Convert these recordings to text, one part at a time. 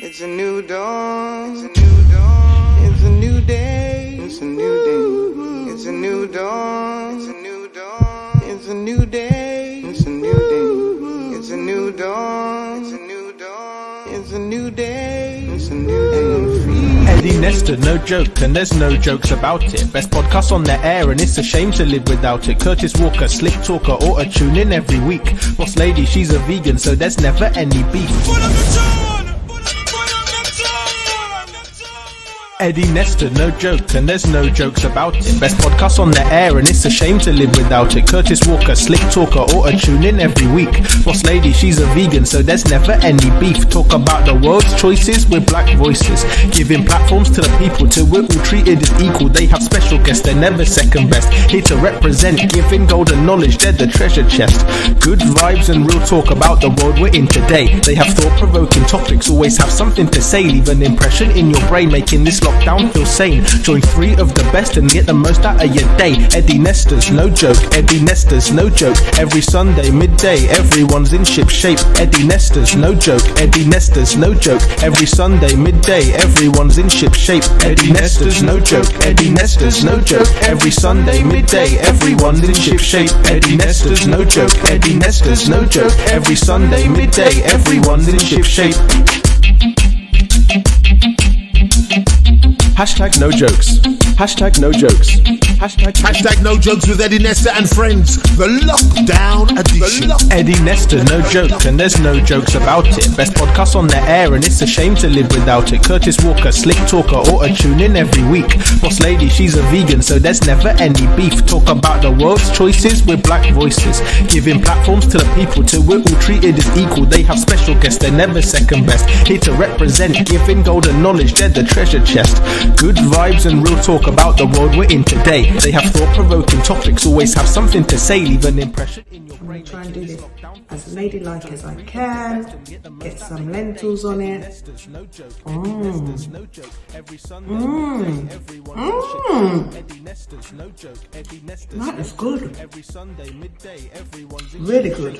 It's a new dawn. It's a new dawn. It's a new day. It's a new day. It's a new dawn. It's a new dawn. It's a new day. It's a new day. It's a new dawn. It's a new dawn. It's a new day. It's a new day. Eddie Nestor, no joke, and there's no jokes about it. Best podcast on the air, and it's a shame to live without it. Curtis Walker, slick talker, auto tune in every week. Boss lady, she's a vegan, so there's never any beef. Eddie Nestor, no joke, and there's no jokes about it. Best podcast on the air, and it's a shame to live without it. Curtis Walker, slick talker, auto tune in every week. Boss lady, she's a vegan, so there's never any beef. Talk about the world's choices with black voices, giving platforms to the people till we're all treated as equal. They have special guests, they're never second best. Here to represent, giving golden knowledge, they're the treasure chest. Good vibes and real talk about the world we're in today. They have thought-provoking topics, always have something to say. Leave an impression in your brain, making this lockdown feel sane. Join three of the best and get the most out of your day. Eddie Nestor's no joke, Eddie Nestor's no joke. Every Sunday midday, everyone's in ship shape. Eddie Nestor's no joke, Eddie Nestor's no joke. Every Sunday midday, everyone's in ship shape. Eddie Nestor's no joke, Eddie Nestor's no joke. Every Sunday midday, everyone's in ship shape. Eddie Nestor's no joke, Eddie Nestor's no joke. Every Sunday midday, everyone's in ship shape. Hashtag no jokes. Hashtag no jokes. Hashtag no jokes with Eddie Nestor and friends. The lockdown edition. Eddie Nestor, no joke, and there's no jokes about it. Best podcast on the air, and it's a shame to live without it. Curtis Walker, slick talker, auto tune in every week. Boss lady, she's a vegan, so there's never any beef. Talk about the world's choices with black voices, giving platforms to the people till we're all treated as equal. They have special guests, they're never second best. Here to represent, giving golden knowledge, they're the treasure chest. Good vibes and real talk about the world we're in today. They have thought-provoking topics, always have something to say. Leave an impression in your brain. I'm going to try and do this as ladylike as I can. Get some lentils on it. That is good. Really good.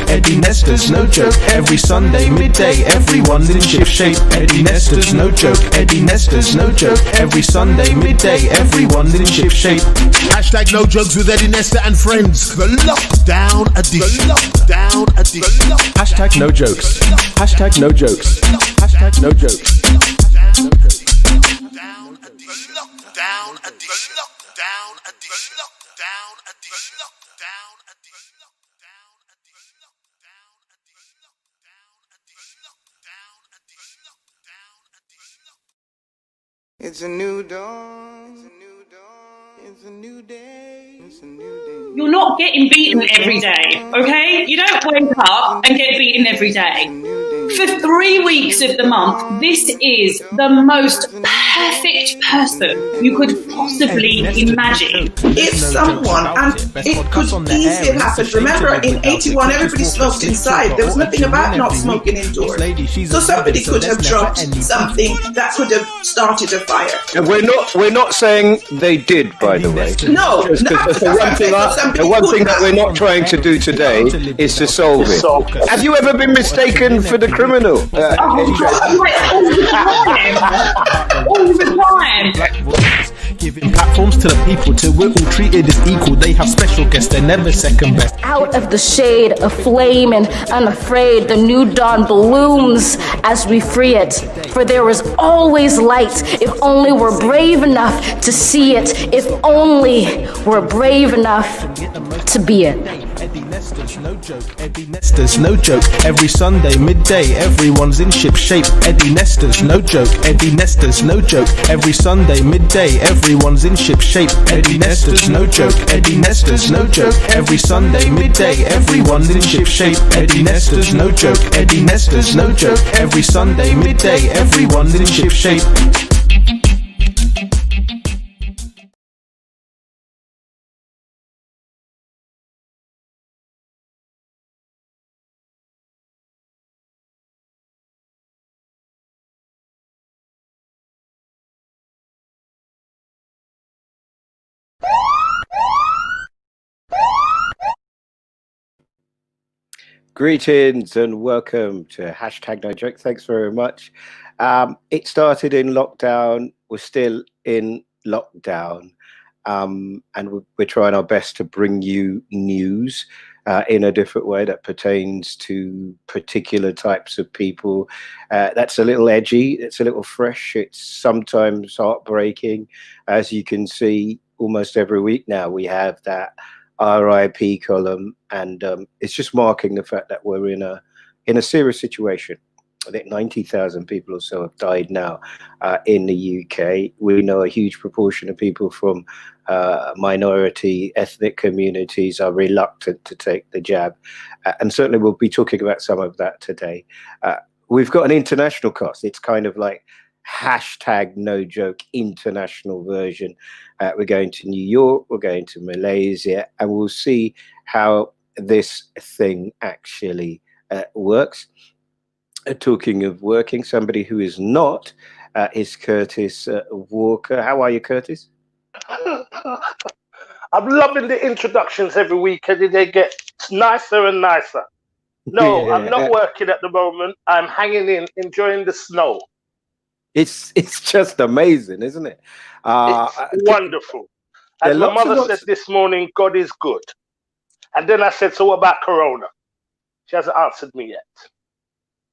Eddie Nestor's no joke. Every Sunday midday, everyone's in ship shape. Eddie Nestor's no joke. Eddie Nestor's no joke. Every Sunday midday, everyone's in ship shape. Hashtag no jokes with Eddie Nestor and friends. The lockdown edition. The lockdown edition. Hashtag no jokes. Hashtag no jokes. Hashtag no jokes. It's a new dawn. It's a new dawn. It's a new day. It's a new day. You're not getting beaten every day, okay? You don't wake up and get beaten every day. For 3 weeks of the month, this is the most perfect person you could possibly imagine. If someone, and it could easily have happened. Remember, in 81, everybody smoked inside. There was nothing about not smoking indoors. So somebody could have dropped something that could have started a fire. And we're not saying they did, by the way. No, The one thing that we're not trying to do today is to solve it. Have you ever been mistaken for the criminal? All the time. Giving platforms to the people till we're all treated as equal. They have special guests, they're never second best. Out of the shade, aflame and unafraid, the new dawn blooms as we free it. For there is always light, if only we're brave enough to see it, if only we're brave enough to be it. Eddie Nestor's no joke, Eddie Nestor's no joke. Every Sunday midday, everyone's in ship shape. Eddie Nestor's no joke, Eddie Nestor's no joke. Every Sunday midday, everyone's in ship shape. Eddie Nestor's no joke, Eddie Nestor's no joke. Every Sunday midday, everyone's in ship shape. Eddie Nestor's no joke, Eddie Nestor's no joke. Every Sunday midday, everyone's in ship shape. Greetings and welcome to hashtag No Joke. Thanks very much. It started in lockdown. We're still in lockdown. And we're trying our best to bring you news in a different way that pertains to particular types of people. That's a little edgy. It's a little fresh. It's sometimes heartbreaking. As you can see, almost every week now, we have that RIP column, and it's just marking the fact that we're in a serious situation. I think 90,000 people or so have died now in the UK. We know a huge proportion of people from minority ethnic communities are reluctant to take the jab, and certainly we'll be talking about some of that today. We've got an international cast. It's kind of like hashtag No Joke international version. We're going to New York, we're going to Malaysia, and we'll see how this thing actually works. Talking of working, somebody who is not is Curtis Walker. How are you, Curtis? I'm loving the introductions every week, and they get nicer and nicer. No, yeah. I'm not working at the moment. I'm hanging in, enjoying the snow. It's just amazing, isn't it? It's wonderful. As my mother said this morning, God is good. And then I said, so what about Corona? She hasn't answered me yet.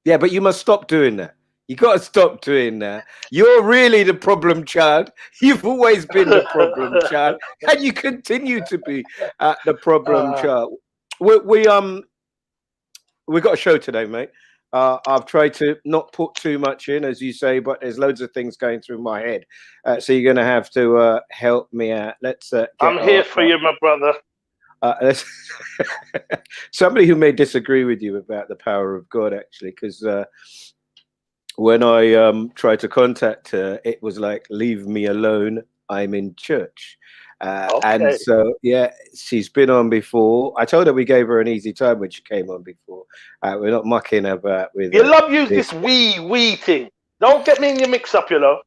Yeah, but you must stop doing that. You got to stop doing that. You're really the problem child. You've always been the problem child, and you continue to be the problem child. We got a show today, mate. I've tried to not put too much in, as you say, but there's loads of things going through my head. So you're going to have to help me out. Let's. I'm here for you, my brother. Somebody who may disagree with you about the power of God, actually, because when I tried to contact her, it was like, leave me alone, I'm in church. Okay. And so, yeah, she's been on before. I told her we gave her an easy time when she came on before. We're not mucking about with you. Love use this we thing. Don't get me in your mix up, you know.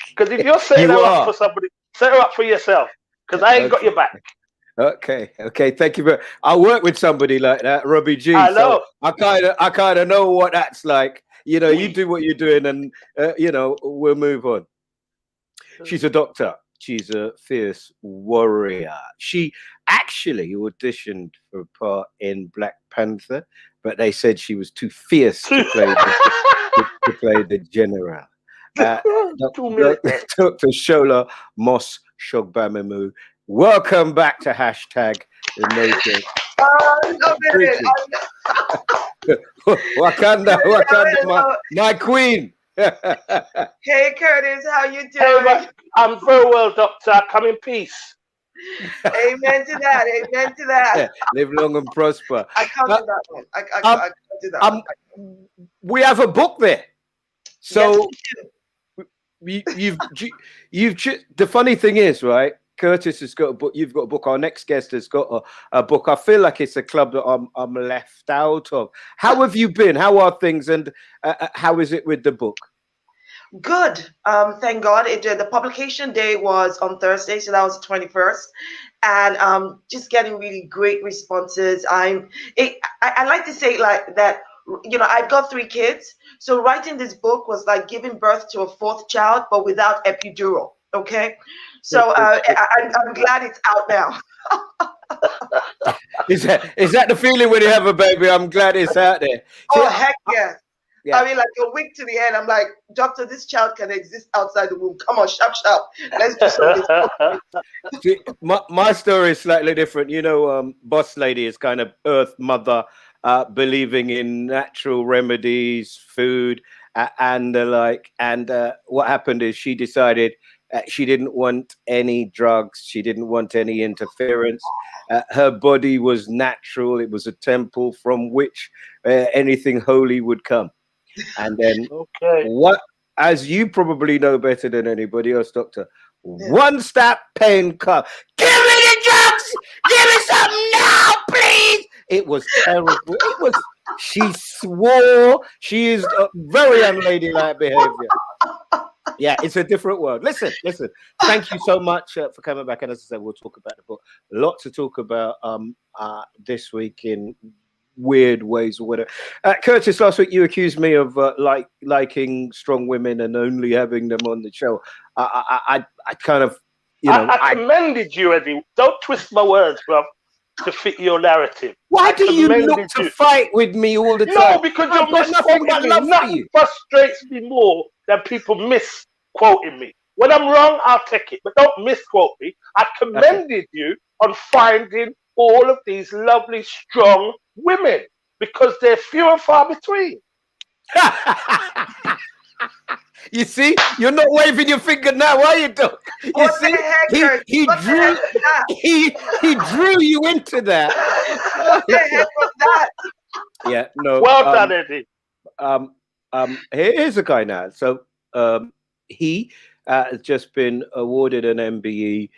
Because if you're setting her up for somebody, set her up for yourself. Because I ain't got your back. Okay. Thank you very. I work with somebody like that, Robbie G. I know. So I kind of know what that's like. You know, you do what you're doing, and you know, we'll move on. She's a doctor. She's a fierce warrior. She actually auditioned for a part in Black Panther, but they said she was too fierce to play the general. Dr. Shola Moss Shogbamimu. Welcome back to hashtag the No Joke. Wakanda, my queen. Hey, Curtis, how you doing? Hey, I'm very well, doctor. Come in peace. Amen to that. Amen to that. Yeah, live long and prosper. I can't do that one. I can't do that one. We have a book there. So yes, you've the funny thing is, right? Curtis has got a book. You've got a book. Our next guest has got a book. I feel like it's a club that I'm left out of. How have you been? How are things? And how is it with the book? Good. Thank God. The publication day was on Thursday, so that was the 21st, and just getting really great responses. I like to say like that. You know, I've got 3 kids, so writing this book was like giving birth to a 4th child, but without epidural. Okay. So I'm glad it's out now. Is that the feeling when you have a baby? I'm glad it's out there. Oh, heck yeah. I mean, like a week to the end, I'm like, doctor, this child can exist outside the womb. Come on, sharp. Let's do something. See, my story is slightly different. You know, Boss Lady is kind of Earth Mother, believing in natural remedies, food, and the like. And what happened is she decided she didn't want any drugs. She didn't want any interference. Her body was natural. It was a temple from which anything holy would come. And then what, as you probably know better than anybody else, doctor, once that pain comes, give me the drugs! Give me something now, please! It was terrible. It was, she swore. She is a very unladylike behavior. Yeah, it's a different world. Listen. Thank you so much for coming back. And as I said, we'll talk about the book. A lot to talk about this week in weird ways or whatever. Curtis, last week you accused me of liking strong women and only having them on the show. I kind of, I commended you, Eddie. Don't twist my words, bro, to fit your narrative. Why do you look to fight with me all the time? No, because you're misquoting me. Nothing frustrates me more than people misquoting me. When I'm wrong, I'll take it, but don't misquote me. I commended you on finding all of these lovely, strong women because they're few and far between. You see, you're not waving your finger now, are you, Doc? You see, he drew you into that. What the heck was that? Yeah, no. Well done, Eddie. Here's a guy now. So he has just been awarded an MBE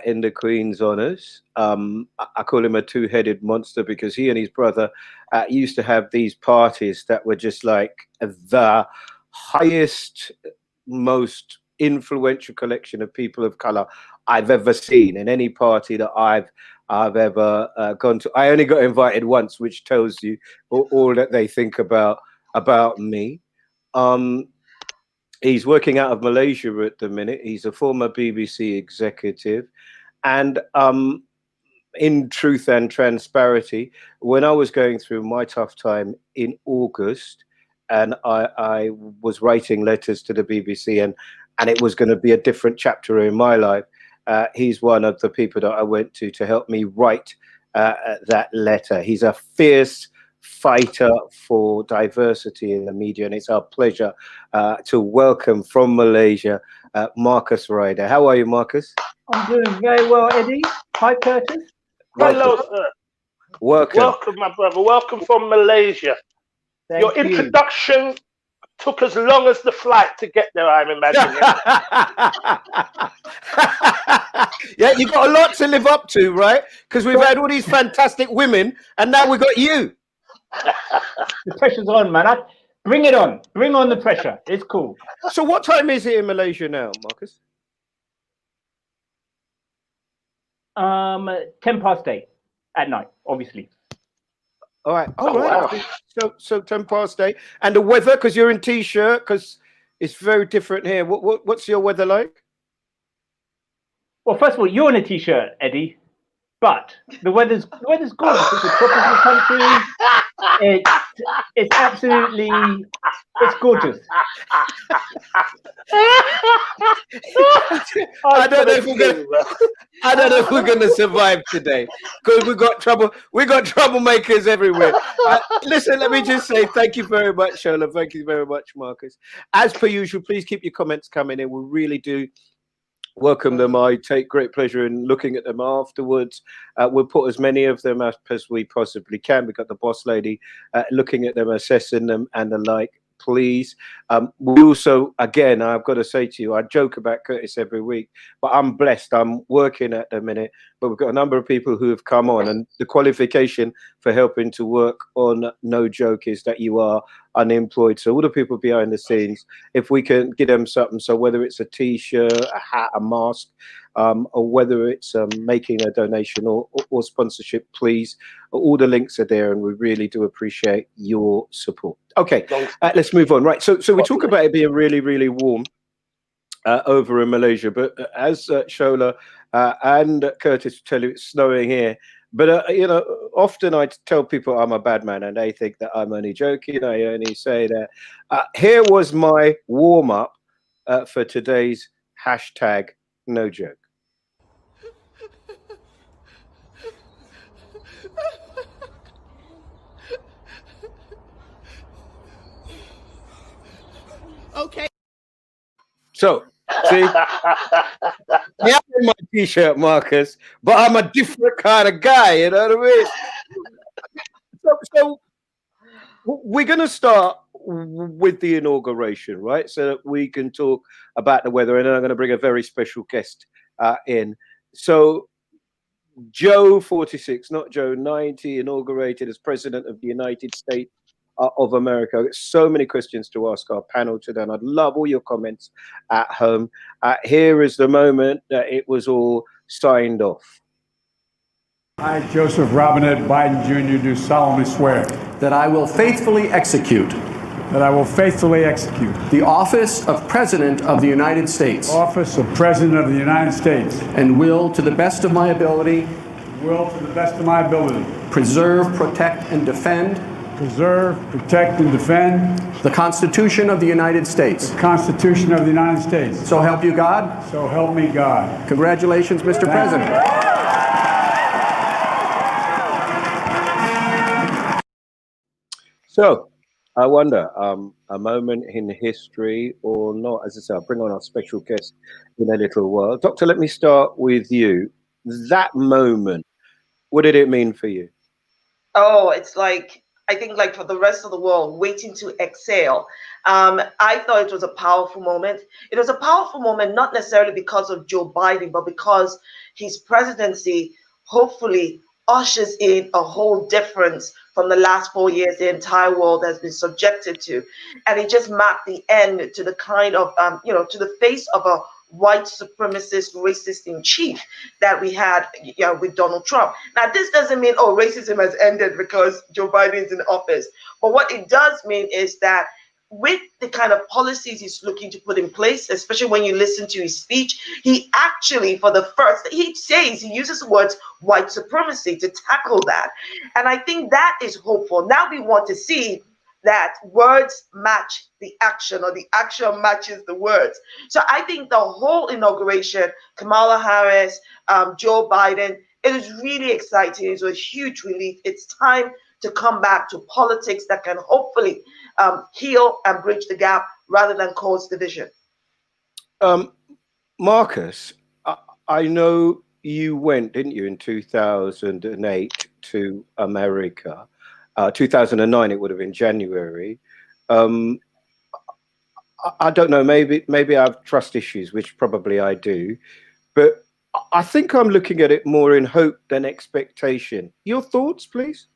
in the Queen's Honours. I call him a two-headed monster because he and his brother used to have these parties that were just like the highest, most influential collection of people of color I've ever seen in any party that I've ever gone to. I only got invited once, which tells you all that they think about me. He's working out of Malaysia at the minute. He's a former BBC executive, and in truth and transparency, when I was going through my tough time in August, and I was writing letters to the BBC, and it was going to be a different chapter in my life. He's one of the people that I went to help me write that letter. He's a fierce fighter for diversity in the media, and it's our pleasure to welcome from Malaysia, Marcus Ryder. How are you, Marcus? I'm doing very well, Eddie. Hi, Curtis. Hello, sir. Welcome, my brother. Welcome from Malaysia. Your introduction took as long as the flight to get there, I'm imagining. Yeah, you got a lot to live up to, right? Because we've had all these fantastic women, and now we've got you. The pressure's on, man. Bring it on. Bring on the pressure. It's cool. So what time is it in Malaysia now, Marcus? 8:10 at night, obviously. All right. Wow. So 8:10. And the weather, because you're in t-shirt, because it's very different here. What's your weather like? Well, first of all, you're in a t-shirt, Eddie. But the weather's gorgeous. It's a tropical country. It's absolutely, it's gorgeous. I don't know if we're gonna survive today because we got troublemakers everywhere. Listen, let me just say thank you very much, Shola. Thank you very much, Marcus. As per usual, please keep your comments coming in. We really do welcome them. I take great pleasure in looking at them afterwards. We'll put as many of them as we possibly can. We've got the boss lady looking at them, assessing them, and the like. Please. We also, again, I've got to say to you, I joke about Curtis every week, but I'm blessed. I'm working at the minute, but we've got a number of people who have come on, and the qualification for helping to work on No Joke is that you are unemployed. So all the people behind the scenes, if we can give them something, so whether it's a t-shirt, a hat, a mask, or whether it's making a donation or sponsorship, please, all the links are there, and we really do appreciate your support. Okay, let's move on. Right, so we talk about it being really, really warm over in Malaysia, but as Shola and Curtis tell you, it's snowing here. But you know, often I tell people I'm a bad man, and they think that I'm only joking. I only say that. Here was my warm up for today's hashtag No Joke. Okay. So, see, I am in my t-shirt, Marcus, but I'm a different kind of guy, you know what I mean? So we're going to start with the inauguration, right? So that we can talk about the weather, and then I'm going to bring a very special guest in. So Joe 46, not Joe 90, inaugurated as President of the United States of America. I've got so many questions to ask our panel today, and I'd love all your comments at home. Here is the moment that it was all signed off. I, Joseph Robinette Biden Jr., do solemnly swear that I will faithfully execute the office of President of the United States office of President of the United States and will, to the best of my ability, preserve, protect, and defend the Constitution of the United States. So help you God. So help me God. Congratulations, Mr. President. So, I wonder, a moment in history or not? As I say, I'll bring on our special guest in a little while. Doctor, let me start with you. That moment, what did it mean for you? Oh, it's like, I think like for the rest of the world, waiting to exhale. I thought it was a powerful moment. It was a powerful moment, not necessarily because of Joe Biden, but because his presidency hopefully ushers in a whole difference from the last 4 years the entire world has been subjected to. And it just marked the end to the kind of, to the face of a white supremacist, racist in chief that we had with Donald Trump. Now, this doesn't mean, racism has ended because Joe Biden's in office. But what it does mean is that with the kind of policies he's looking to put in place, especially when you listen to his speech, he actually, he uses the words white supremacy to tackle that. And I think that is hopeful. Now we want to see that words match the action or the action matches the words. So I think the whole inauguration, Kamala Harris, Joe Biden, it is really exciting. It's a huge relief. It's time to come back to politics that can hopefully heal and bridge the gap rather than cause division. Marcus, I know you went, didn't you, in 2008 to America. 2009, it would have been January. I don't know, maybe I have trust issues, which probably I do. But I think I'm looking at it more in hope than expectation. Your thoughts, please?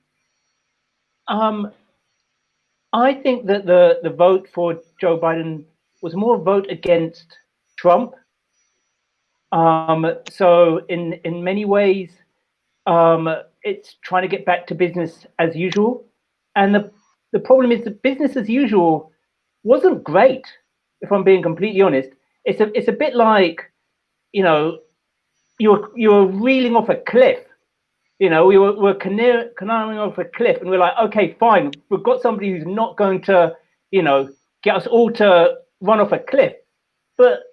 I think that the vote for Joe Biden was more a vote against Trump. So in many ways, it's trying to get back to business as usual. And the problem is that business as usual wasn't great, if I'm being completely honest. It's a bit like, you're reeling off a cliff. We're canoeing off a cliff, and we're like, okay, fine, we've got somebody who's not going to, get us all to run off a cliff. But,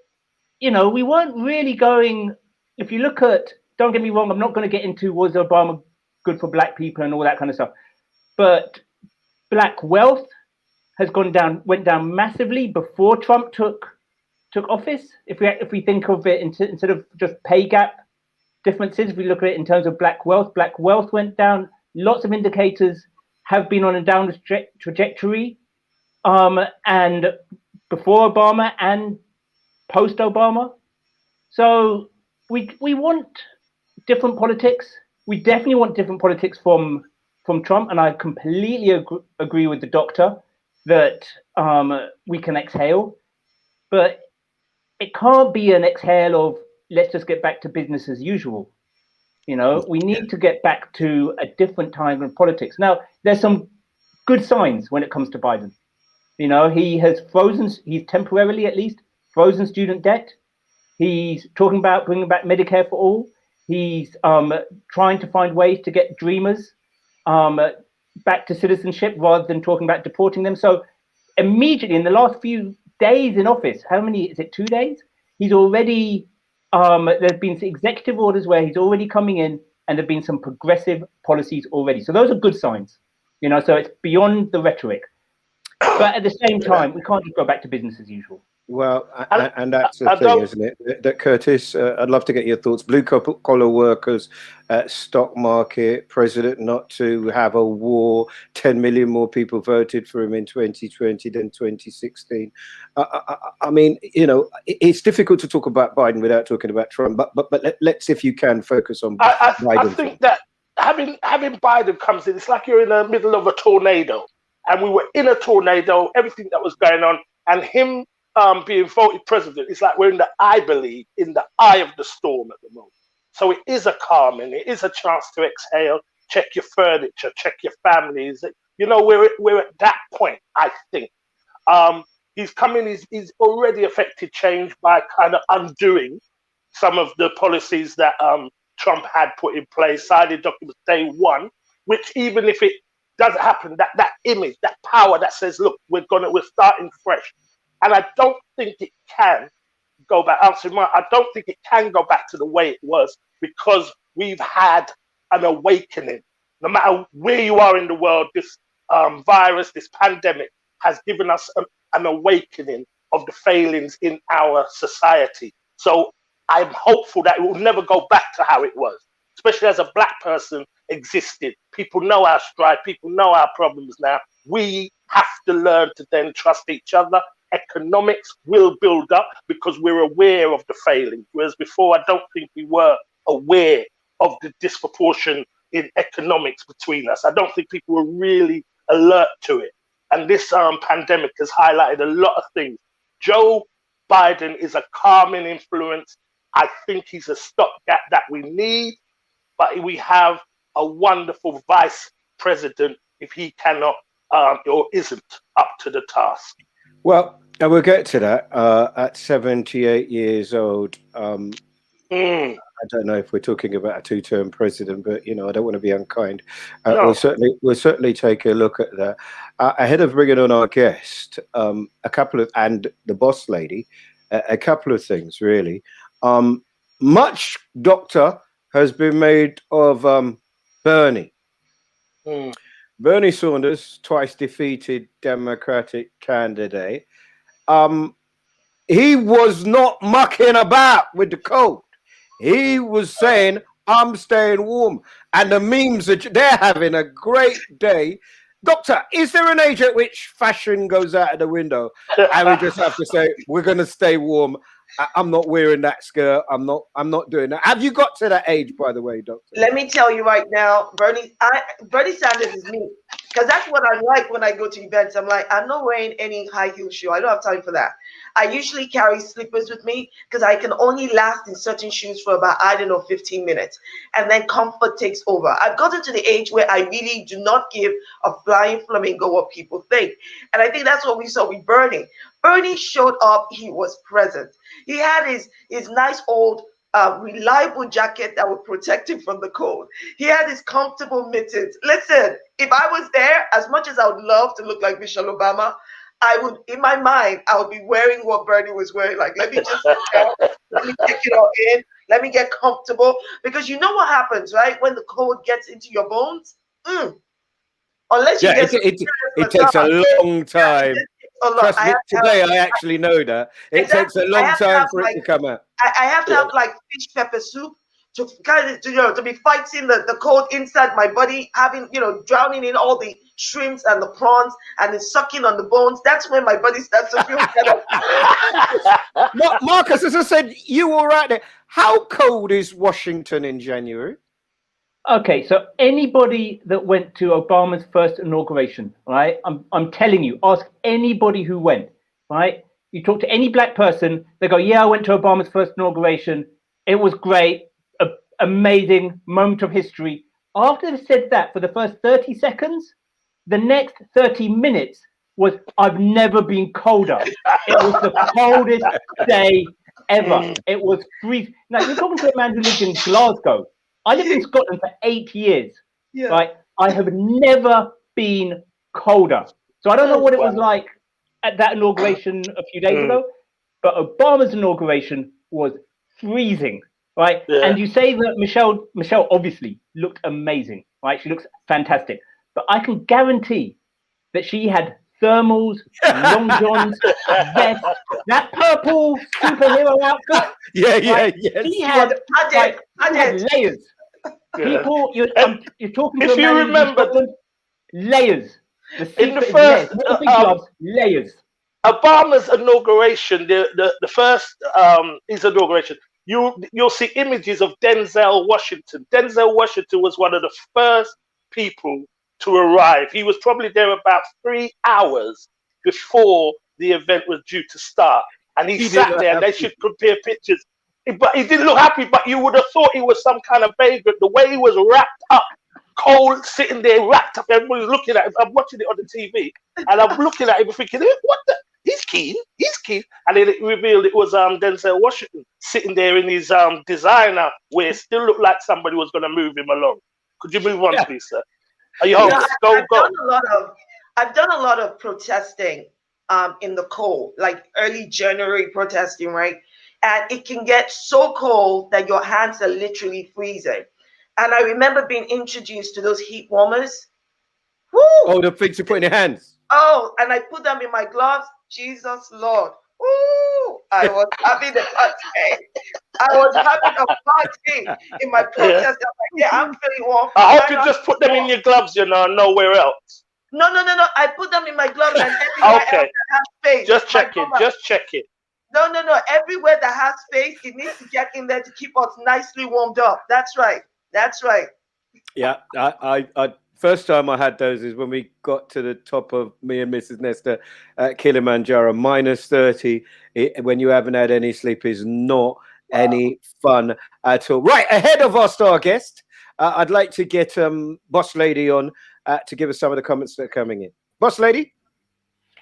we weren't really going, if you look at, don't get me wrong, I'm not going to get into was Obama good for black people and all that kind of stuff. But black wealth has went down massively before Trump took office. If we think of it instead of just pay gap differences, if we look at it in terms of black wealth went down. Lots of indicators have been on a downward trajectory, and before Obama and post Obama. So we want different politics. We definitely want different politics from Trump, and I completely agree with the doctor that we can exhale, but it can't be an exhale of let's just get back to business as usual. We need to get back to a different time in politics. Now, there's some good signs when it comes to Biden. He has he's temporarily at least frozen student debt. He's talking about bringing back Medicare for all. He's trying to find ways to get dreamers back to citizenship rather than talking about deporting them. So immediately in the last few days in office, how many, is it 2 days? He's already, there's been executive orders where he's already coming in, and there've been some progressive policies already. So those are good signs, so it's beyond the rhetoric. But at the same time, we can't just go back to business as usual. Well, and that's the thing, isn't it? That Curtis, I'd love to get your thoughts. Blue collar workers, stock market, president not to have a war. 10 million more people voted for him in 2020 than 2016. I mean, it's difficult to talk about Biden without talking about Trump. But let's, if you can, focus on Biden. I think that having Biden comes in, it's like you're in the middle of a tornado, and we were in a tornado, everything that was going on, and him being voted president, it's like we're in the eye of the storm at the moment. So it is a calming. It is a chance to exhale, check your furniture, check your families. You know, we're at that point, I think. He's coming, he's already affected change by kind of undoing some of the policies that Trump had put in place, signing documents day one, which even if it doesn't happen, that image, that power that says, look, we're starting fresh. And I don't think it can go back. I don't think it can go back to the way it was, because we've had an awakening. No matter where you are in the world, this virus, this pandemic has given us an awakening of the failings in our society. So I'm hopeful that it will never go back to how it was, especially as a black person existed. People know our strife, people know our problems now. We have to learn to then trust each other. Economics will build up because we're aware of the failings, whereas before I don't think we were aware of the disproportion in economics between us. I don't think people were really alert to it. And this pandemic has highlighted a lot of things. Joe Biden is a calming influence. I think he's a stopgap that we need, but we have a wonderful vice president if he cannot or isn't up to the task. Well, and we'll get to that. At 78 years old, I don't know if we're talking about a two-term president, but I don't want to be unkind. No. We'll certainly take a look at that. Ahead of bringing on our guest, and the boss lady, a couple of things really. Much doctor has been made of Bernie. Bernie Sanders, twice defeated Democratic candidate. He was not mucking about with the cold. He was saying, I'm staying warm. And the memes, they're having a great day. Doctor, is there an age at which fashion goes out of the window and we just have to say, we're going to stay warm? I'm not wearing that skirt. I'm not doing that. Have you got to that age, by the way, Doctor? Let me tell you right now, Bernie Sanders is me. Because that's what I'm like when I go to events. I'm like, I'm not wearing any high heel shoe. I don't have time for that. I usually carry slippers with me because I can only last in certain shoes for about, 15 minutes. And then comfort takes over. I've gotten to the age where I really do not give a flying flamingo what people think. And I think that's what we saw with Bernie. Bernie showed up. He was present. He had his nice old reliable jacket that would protect him from the cold. He had his comfortable mittens. Listen, if I was there, as much as I would love to look like Michelle Obama, I would, in my mind, I would be wearing what Bernie was wearing. Like, let me just let me take it all in. Let me get comfortable. Because you know what happens, right? When the cold gets into your bones, unless you get it takes a long time. Trust me, today I actually know that. It takes a long time for it to come out. I have to have like fish pepper soup to kind of, to be fighting the cold inside my body, having, drowning in all the shrimps and the prawns and then sucking on the bones. That's when my body starts to feel better. Marcus, as I said, you were right there. How cold is Washington in January? Okay, so anybody that went to Obama's first inauguration, right? I'm telling you, ask anybody who went, right? You talk to any black person, they go, yeah, I went to Obama's first inauguration. It was great, amazing moment of history. After they said that for the first 30 seconds, the next 30 minutes was, I've never been colder. It was the coldest day ever. It was freezing. Now, you're talking to a man who lived in Glasgow. I lived in Scotland for 8 years, right? I have never been colder. So I don't know what it was like at that inauguration a few days ago, but Obama's inauguration was freezing, right? Yeah. And you say that Michelle obviously looked amazing, right? She looks fantastic. But I can guarantee that she had thermals, long johns, vest, that purple superhero outfit. Yeah. She had, layers. People, you're talking to if you remember, layers. In the first gloves, layers. Obama's inauguration, the first his inauguration, you'll see images of Denzel Washington. Denzel Washington was one of the first people to arrive. He was probably there about 3 hours before the event was due to start. And he sat there and they should compare pictures. But he didn't look happy, but you would have thought he was some kind of vagrant. The way he was wrapped up, cold, sitting there wrapped up. Everybody's looking at him. I'm watching it on the TV, and I'm looking at him thinking, what the? He's keen. And then it revealed it was Denzel Washington sitting there in his designer where it still looked like somebody was going to move him along. Could you move on, please, sir? Are you home? I've done a lot of protesting in the cold, like early January protesting, right? And it can get so cold that your hands are literally freezing. And I remember being introduced to those heat warmers. Woo! Oh, the things you put in your hands. Oh, and I put them in my gloves. Jesus Lord. Ooh, I was having a party. I was having a party in my protest. I'm like, yeah, I'm feeling warm. I hope you just put them in your gloves, nowhere else. No. I put them in my gloves and everywhere else that has space. Just check it. No. Everywhere that has space, it needs to get in there to keep us nicely warmed up. That's right. Yeah, I first time I had those is when we got to the top of me and Mrs. Nesta at Kilimanjaro, -30. When you haven't had any sleep is not any fun at all. Right, ahead of our star guest, I'd like to get Boss Lady on to give us some of the comments that are coming in. Boss Lady?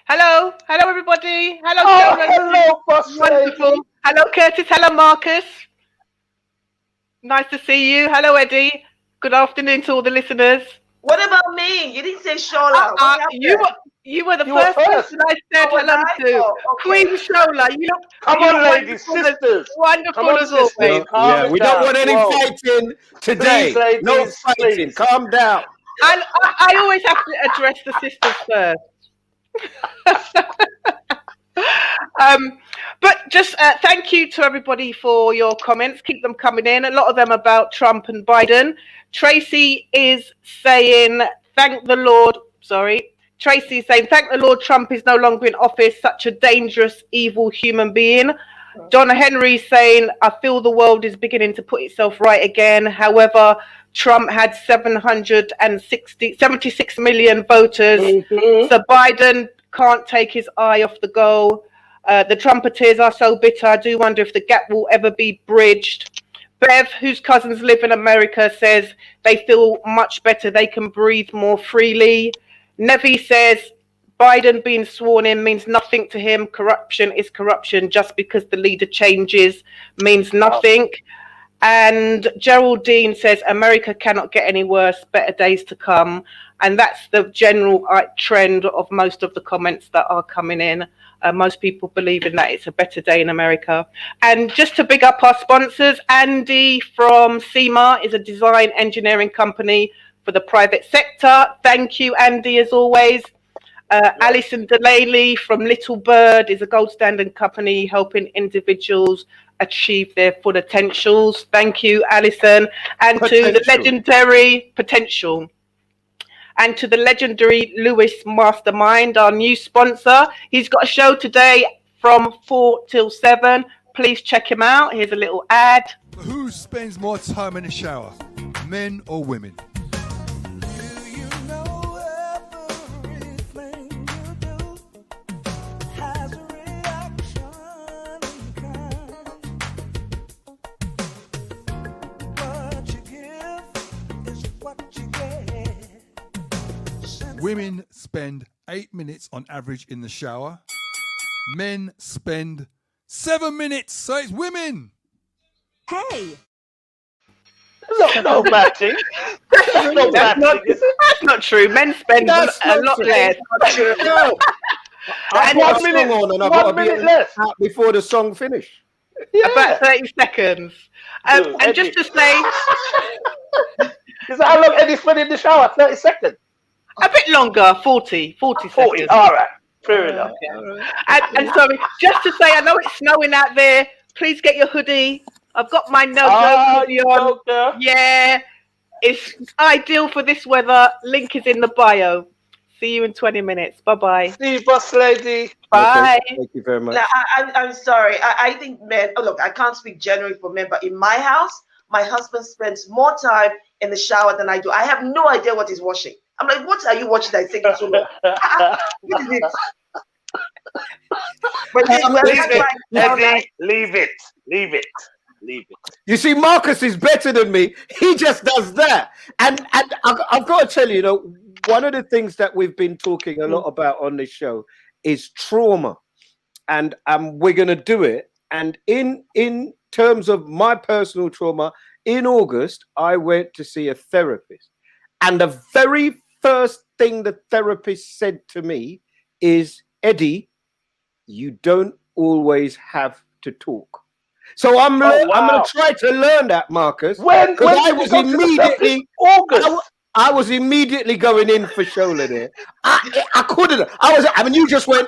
Hello everybody. Hello, hello, Boss Wonderful. Lady. Hello, Curtis. Hello, Marcus. Nice to see you. Hello, Eddie. Good afternoon to all the listeners. What about me? You didn't say Shola. You were the first person I said hello to. Okay. Queen Shola. Come on, ladies, sisters. Wonderful as always. We don't want any fighting today. Please, no fighting. Please. Calm down. And I always have to address the sisters first. But just thank you to everybody for your comments. Keep them coming in. A lot of them about Trump and Biden. Tracy is saying, thank the Lord. Tracy is saying, thank the Lord Trump is no longer in office. Such a dangerous, evil human being. Donna Henry saying, I feel the world is beginning to put itself right again. However, Trump had 76 million voters. So Biden can't take his eye off the goal. The Trumpeters are so bitter. I do wonder if the gap will ever be bridged. Bev, whose cousins live in America, says they feel much better. They can breathe more freely. Nevi says Biden being sworn in means nothing to him. Corruption is corruption. Just because the leader changes means nothing. And Geraldine says America cannot get any worse. Better days to come. And that's the general trend of most of the comments that are coming in. Most people believe in that it's a better day in America. And just to big up our sponsors, Andy from CIMA is a design engineering company for the private sector. Thank you, Andy, as always. Alison Delaney from Little Bird is a gold standard company helping individuals achieve their full potentials. Thank you, Alison. And to the legendary Potential. And to the legendary Lewis Mastermind, our new sponsor. He's got a show today from 4 till 7. Please check him out. Here's a little ad. Who spends more time in the shower, men or women? Women spend 8 minutes on average in the shower. Men spend 7 minutes. So it's women. Hey. No matching. That's not true. Men spend a lot less. No. I've got a song on and I've got to be out before the song finish. Yeah. About 30 seconds. And just to say... Is that how long Eddie's spent in the shower? 30 seconds? A bit longer, 40 seconds. All right, fair enough. And sorry, just to say, I know it's snowing out there. Please get your hoodie. I've got my no joke hoodie on. Yeah, it's ideal for this weather. Link is in the bio. See you in 20 minutes. Bye-bye. See you, Boss Lady. Bye. Okay, thank you very much. Now, I'm sorry. I think men, look, I can't speak generally for men, but in my house, my husband spends more time in the shower than I do. I have no idea what he's washing. I'm like, what are you watching that's taking so long? What is it? Leave it. Leave it. You see, Marcus is better than me. He just does that. And I've got to tell you, one of the things that we've been talking a lot about on this show is trauma. And we're going to do it. And in terms of my personal trauma, in August, I went to see a therapist. And the very first thing the therapist said to me is, Eddie, you don't always have to talk. So I'm going to try to learn that, Marcus. When I was immediately August. I was immediately going in for Shola there. I couldn't. You just went.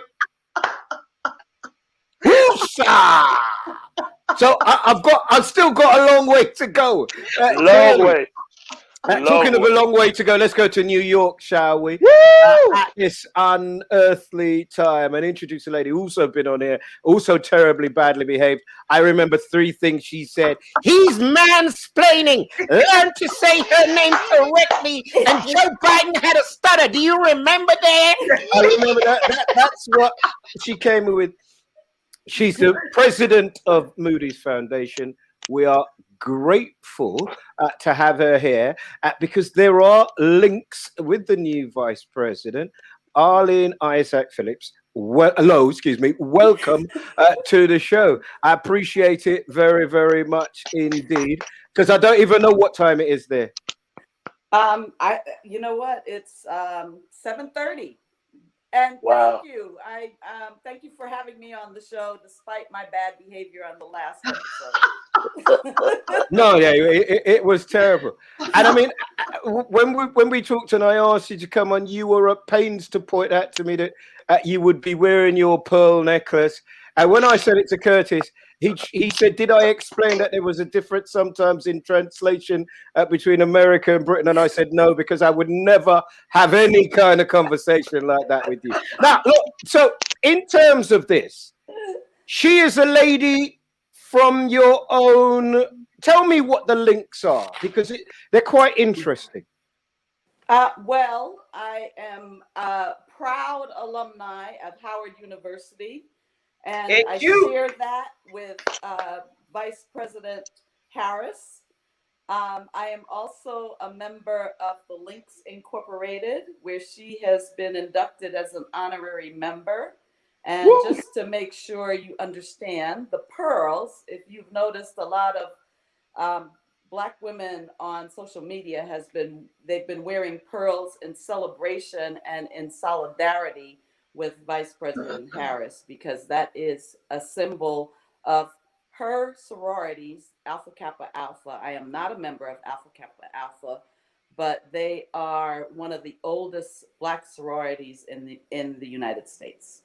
So I've still got a long way to go. Long way. Talking of a long way to go, let's go to New York, shall we? At this unearthly time, and introduce a lady who's also been on here, also terribly badly behaved. I remember 3 things she said. He's mansplaining. Learn to say her name correctly. And Joe Biden had a stutter. Do you remember that? I remember that. That's what she came with. She's the president of Moody's Foundation. We are grateful to have her here because there are links with the new vice president, Arlene Isaac Phillips. Welcome to the show. I appreciate it very, very much indeed, because I don't even know what time it is there. You know what? It's 7:30. And thank you. Thank you for having me on the show, despite my bad behavior on the last episode. No, yeah, it was terrible. And I mean, when we talked and I asked you to come on, you were at pains to point out to me that you would be wearing your pearl necklace. And when I said it to Curtis, he said, did I explain that there was a difference sometimes in translation between America and Britain? And I said, no, because I would never have any kind of conversation like that with you. Now, look, so in terms of this, she is a lady from your own. Tell me what the links are, because they're quite interesting. Well, I am a proud alumni of Howard University. And I share that with Vice President Harris. I am also a member of the Links Incorporated, where she has been inducted as an honorary member. And just to make sure you understand, the pearls, if you've noticed, a lot of Black women on social media they've been wearing pearls in celebration and in solidarity with Vice President Harris, because that is a symbol of her sororities, Alpha Kappa Alpha. I am not a member of Alpha Kappa Alpha, but they are one of the oldest Black sororities in the United States.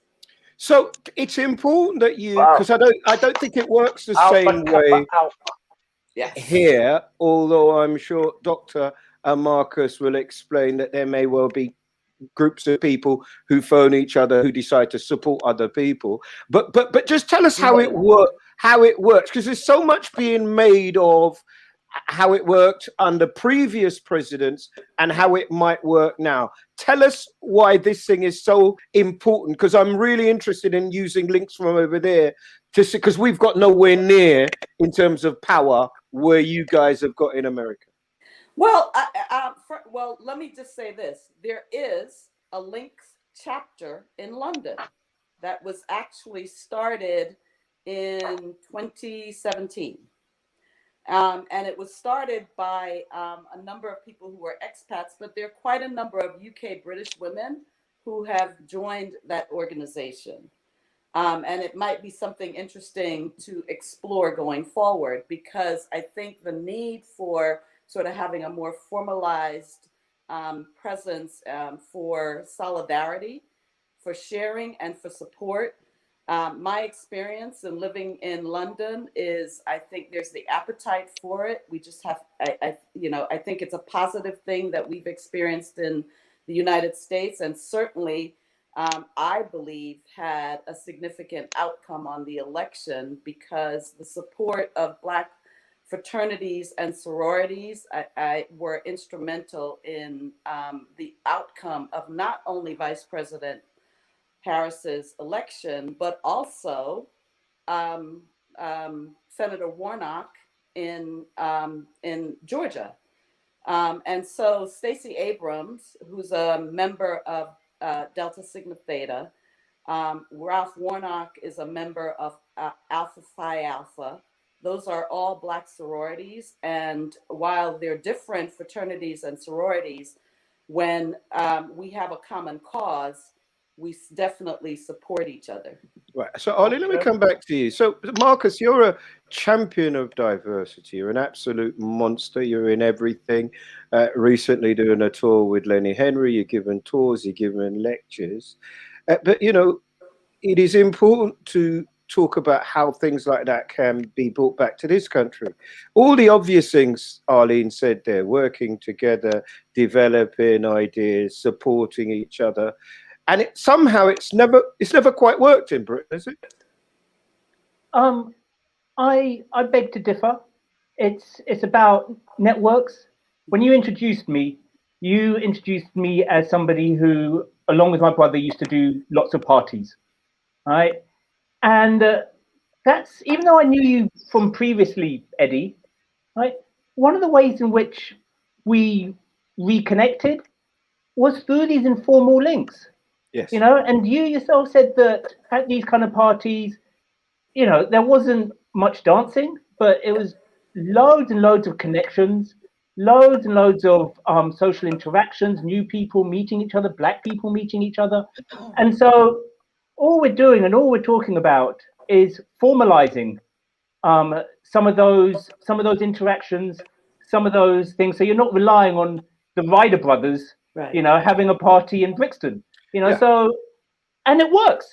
So it's important that you, because I don't think it works the same way here, although I'm sure Dr. Marcus will explain that there may well be groups of people who phone each other, who decide to support other people. But just tell us how it works, because there's so much being made of how it worked under previous presidents and how it might work now. Tell us why this thing is so important, because I'm really interested in using links from over there to see, because we've got nowhere near in terms of power where you guys have got in America. Well, let me just say this. There is a Links chapter in London that was actually started in 2017. And it was started by a number of people who are expats, but there are quite a number of UK British women who have joined that organization. And it might be something interesting to explore going forward, because I think the need for sort of having a more formalized presence for solidarity, for sharing, and for support. My experience in living in London is, I think there's the appetite for it. We just have, I think it's a positive thing that we've experienced in the United States, and certainly I believe had a significant outcome on the election, because the support of Black fraternities and sororities were instrumental in the outcome of not only Vice President Harris's election, but also Senator Warnock in Georgia. And so Stacey Abrams, who's a member of Delta Sigma Theta, Ralph Warnock is a member of Alpha Phi Alpha. Those are all Black sororities. And while they're different fraternities and sororities, when we have a common cause, we definitely support each other. Right. So, Ollie, let me come back to you. So, Marcus, you're a champion of diversity. You're an absolute monster. You're in everything. Recently doing a tour with Lenny Henry. You're giving tours. You're giving lectures. But, you know, it is important to talk about how things like that can be brought back to this country. All the obvious things Arlene said there, working together, developing ideas, supporting each other. And somehow it's never quite worked in Britain, is it? I beg to differ. It's about networks. When you introduced me as somebody who, along with my brother, used to do lots of parties, right? And that's, even though I knew you from previously, Eddie, right? One of the ways in which we reconnected was through these informal links. Yes. You know, and you yourself said that at these kind of parties, you know, there wasn't much dancing, but it was loads and loads of connections, loads and loads of social interactions, new people meeting each other, Black people meeting each other. And so all we're doing and all we're talking about is formalizing some of those interactions, some of those things. So you're not relying on the Ryder brothers, right, you know, having a party in Brixton, you know, so, and it works.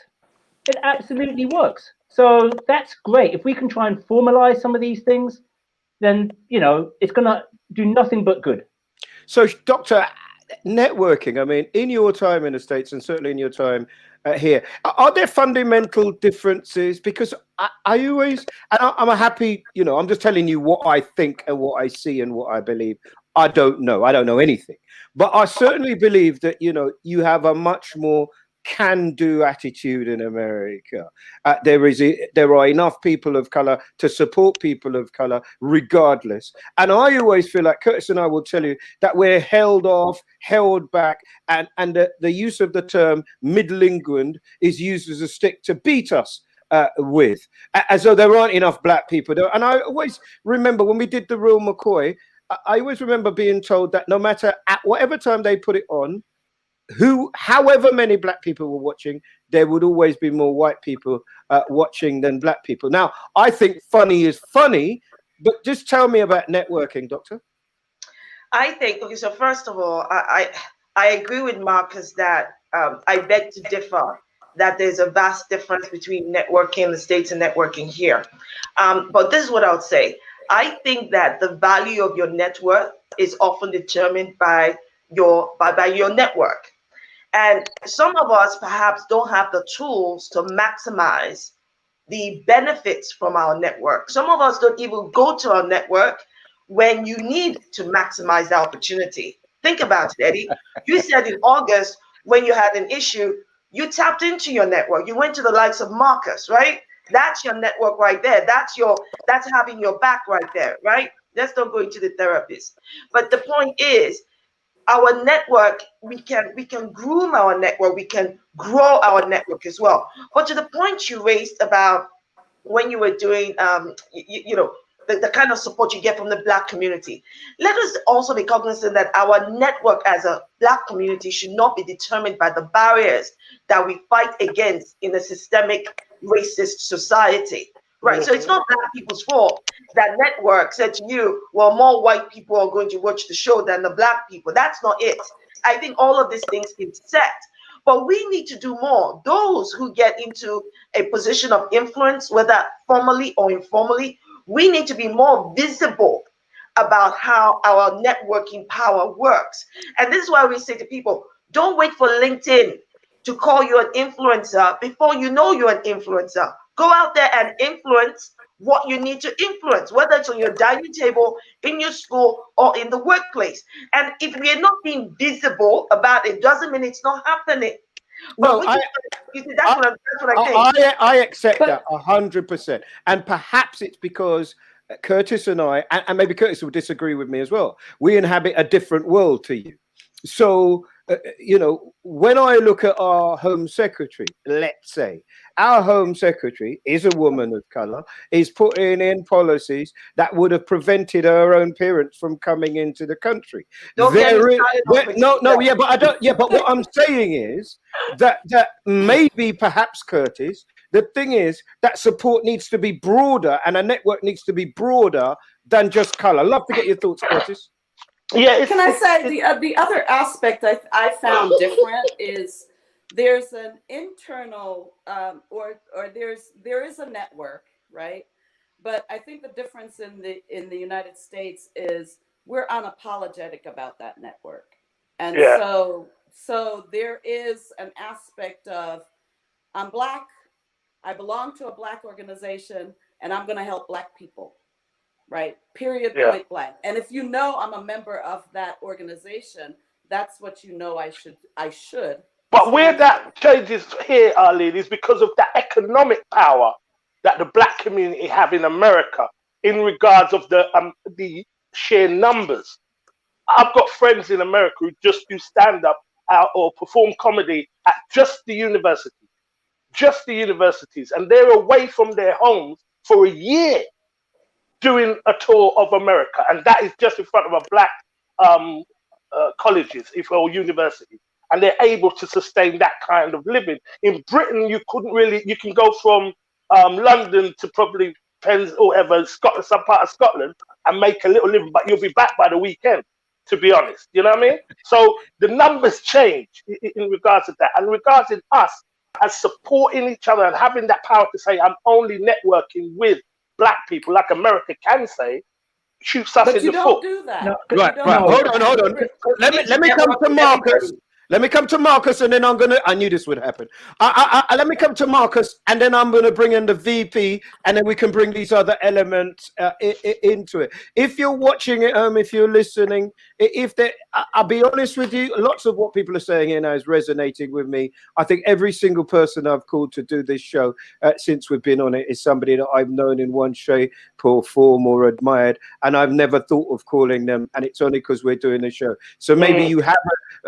It absolutely works. So that's great. If we can try and formalize some of these things, then, you know, it's going to do nothing but good. So, Doctor, networking, I mean, in your time in the States and certainly in your time here, are there fundamental differences? Because I always, and I'm a happy, you know, I'm just telling you what I think and what I see and what I believe. I don't know anything, but I certainly believe that, you know, you have a much more can-do attitude in America. There are enough people of color to support people of color regardless. And I always feel like Curtis and I will tell you that we're held off, held back, and the use of the term Middle England is used as a stick to beat us with, as though there aren't enough Black people there. And I always remember when we did the Real McCoy, I always remember being told that no matter at whatever time they put it on, however many Black people were watching, there would always be more white people watching than Black people. Now, I think funny is funny, but just tell me about networking, Doctor. I think, okay, so first of all, I agree with Marcus that I beg to differ that there's a vast difference between networking in the States and networking here. But this is what I would say. I think that the value of your net worth is often determined by your network. And some of us perhaps don't have the tools to maximize the benefits from our network. Some of us don't even go to our network when you need to maximize the opportunity. Think about it, Eddie. You said in August, when you had an issue, you tapped into your network. You went to the likes of Marcus, right? That's your network right there. That's having your back right there, right? Let's not go into the therapist. But the point is, our network, we can groom our network, we can grow our network as well. But to the point you raised about when you were doing, you know, the kind of support you get from the Black community, let us also be cognizant that our network as a Black community should not be determined by the barriers that we fight against in a systemic racist society. Right, so it's not Black people's fault that network said to you, well, more white people are going to watch the show than the Black people. That's not it. I think all of these things can set, but we need to do more. Those who get into a position of influence, whether formally or informally, we need to be more visible about how our networking power works. And this is why we say to people, don't wait for LinkedIn to call you an influencer before you know you're an influencer. Go out there and influence what you need to influence, whether it's on your dining table, in your school, or in the workplace. And if we are not being visible about it, doesn't mean it's not happening. Well, that's what I think. I accept that 100%. And perhaps it's because Curtis and I, and maybe Curtis will disagree with me as well, we inhabit a different world to you. So, you know, when I look at our Home Secretary, let's say, our Home Secretary is a woman of colour, is putting in policies that would have prevented her own parents from coming into the country. But what I'm saying is that maybe perhaps, Curtis, the thing is that support needs to be broader and a network needs to be broader than just colour. I'd love to get your thoughts, Curtis. Yeah. Can I say the other aspect I found different is there's an internal or there is a network, right? But I think the difference in the United States is we're unapologetic about that network, and so there is an aspect of I'm Black, I belong to a Black organization, and I'm going to help Black people. Right. Period. Point blank. And if you know I'm a member of that organization, that's what you know I should. But where that changes here, Arlene, is because of the economic power that the Black community have in America in regards of the sheer numbers. I've got friends in America who just do stand up or perform comedy at just the universities, and they're away from their homes for a year doing a tour of America, and that is just in front of a Black colleges or universities, and they're able to sustain that kind of living. In Britain, you couldn't really. You can go from London to probably Pens or whatever, Scotland, some part of Scotland, and make a little living, but you'll be back by the weekend. To be honest, you know what I mean? So the numbers change in regards to that, and regards in us as supporting each other and having that power to say, I'm only networking with Black people, like America can say, shoots us in the foot. But you don't do that. No, right. Hold on. Let me come to Marcus. Let me come to Marcus, and then I knew this would happen. Let me come to Marcus, and then I'm going to bring in the VP, and then we can bring these other elements into it. If you're watching at home, if you're listening, I'll be honest with you, lots of what people are saying here now is resonating with me. I think every single person I've called to do this show since we've been on it is somebody that I've known in one shape or form or admired, and I've never thought of calling them, and it's only because we're doing the show. So maybe you haven't,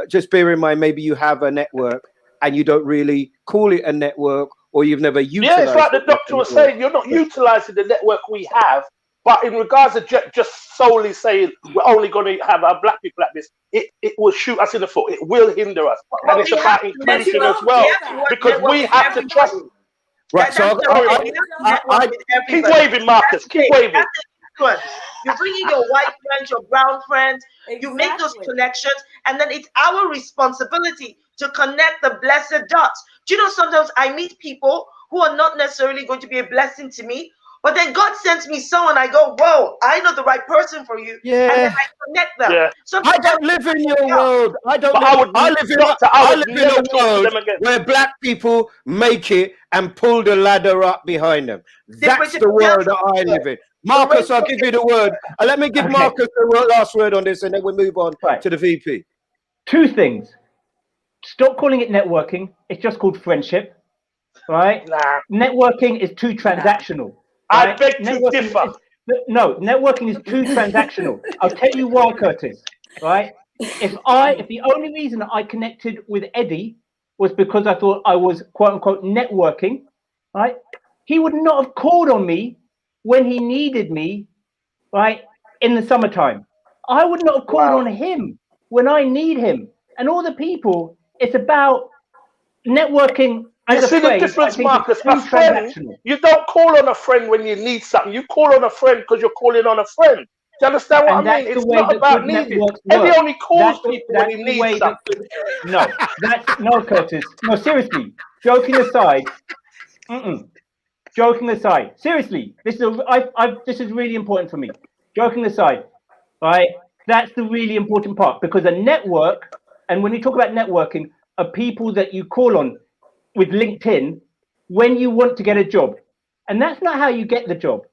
just bear in mind, maybe you have a network and you don't really call it a network, or you've never utilized it. Yeah, it's like the doctor was saying, you're not utilizing the network we have, but in regards to just solely saying we're only going to have our Black people like this, it will shoot us in the foot. It will hinder us. And it's about inclusion as well, because we have to trust. Right, so I keep waving, Marcus, keep waving. You bring in your white friends, your brown friends, you make those connections, and then it's our responsibility to connect the blessed dots. Do you know, sometimes I meet people who are not necessarily going to be a blessing to me, but then God sends me someone, I go, whoa, I know the right person for you. Yeah. And then I connect them. Yeah. I don't live in your world. I live in a world where Black people make it and pull the ladder up behind them. That's the world that I live in. Marcus, I'll give you the word. Let me give Marcus the last word on this, and then we'll move on to the VP. Two things. Stop calling it networking. It's just called friendship, right? Nah. Networking is too transactional. Right? I beg to differ. Networking is too transactional. I'll tell you why, Curtis. Right? If the only reason I connected with Eddie was because I thought I was quote unquote networking, right? He would not have called on me when he needed me, right, in the summertime. I would not have called on him when I need him. And all the people, it's about networking. You see the difference, Marcus? A friend, you don't call on a friend when you need something. You call on a friend because you're calling on a friend. Do you understand what I mean? It's not about needing. Eddie only calls people when he needs something. No, Curtis. No, seriously. Joking aside. Joking aside, seriously, this is really important for me. Joking aside, right? That's the really important part, because a network, and when you talk about networking, are people that you call on with LinkedIn when you want to get a job. And that's not how you get the job,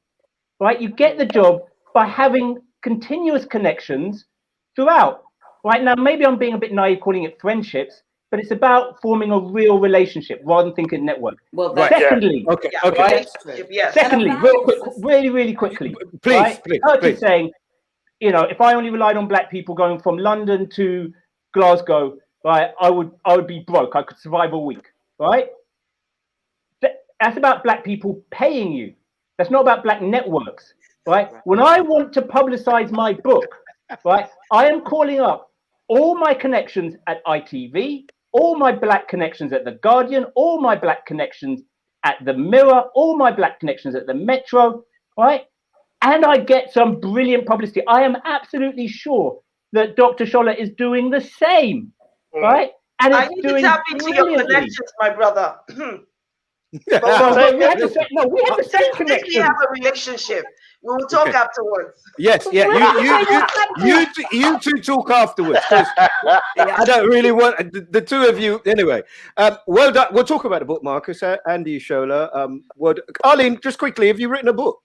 right? You get the job by having continuous connections throughout, right? Now, maybe I'm being a bit naive calling it friendships, but it's about forming a real relationship rather than thinking network. Well, secondly, okay. Right? Secondly, really quickly, please. Curtis saying, you know, if I only relied on black people going from London to Glasgow, right, I would be broke. I could survive a week, right? That's about black people paying you. That's not about black networks, right? When I want to publicize my book, right, I am calling up all my connections at ITV, all my black connections at The Guardian, all my black connections at The Mirror, all my black connections at the Metro, right? And I get some brilliant publicity. I am absolutely sure that Dr. Shola is doing the same, right? And I it's need to doing tap into your brilliantly. connections, my brother. But we have the same We connection. have a relationship. We will talk afterwards. Yes, yeah. You two talk afterwards. 'Cause I don't really want the two of you anyway. Well done. We'll talk about the book, Marcus and you, Shola. Arlene, just quickly, have you written a book?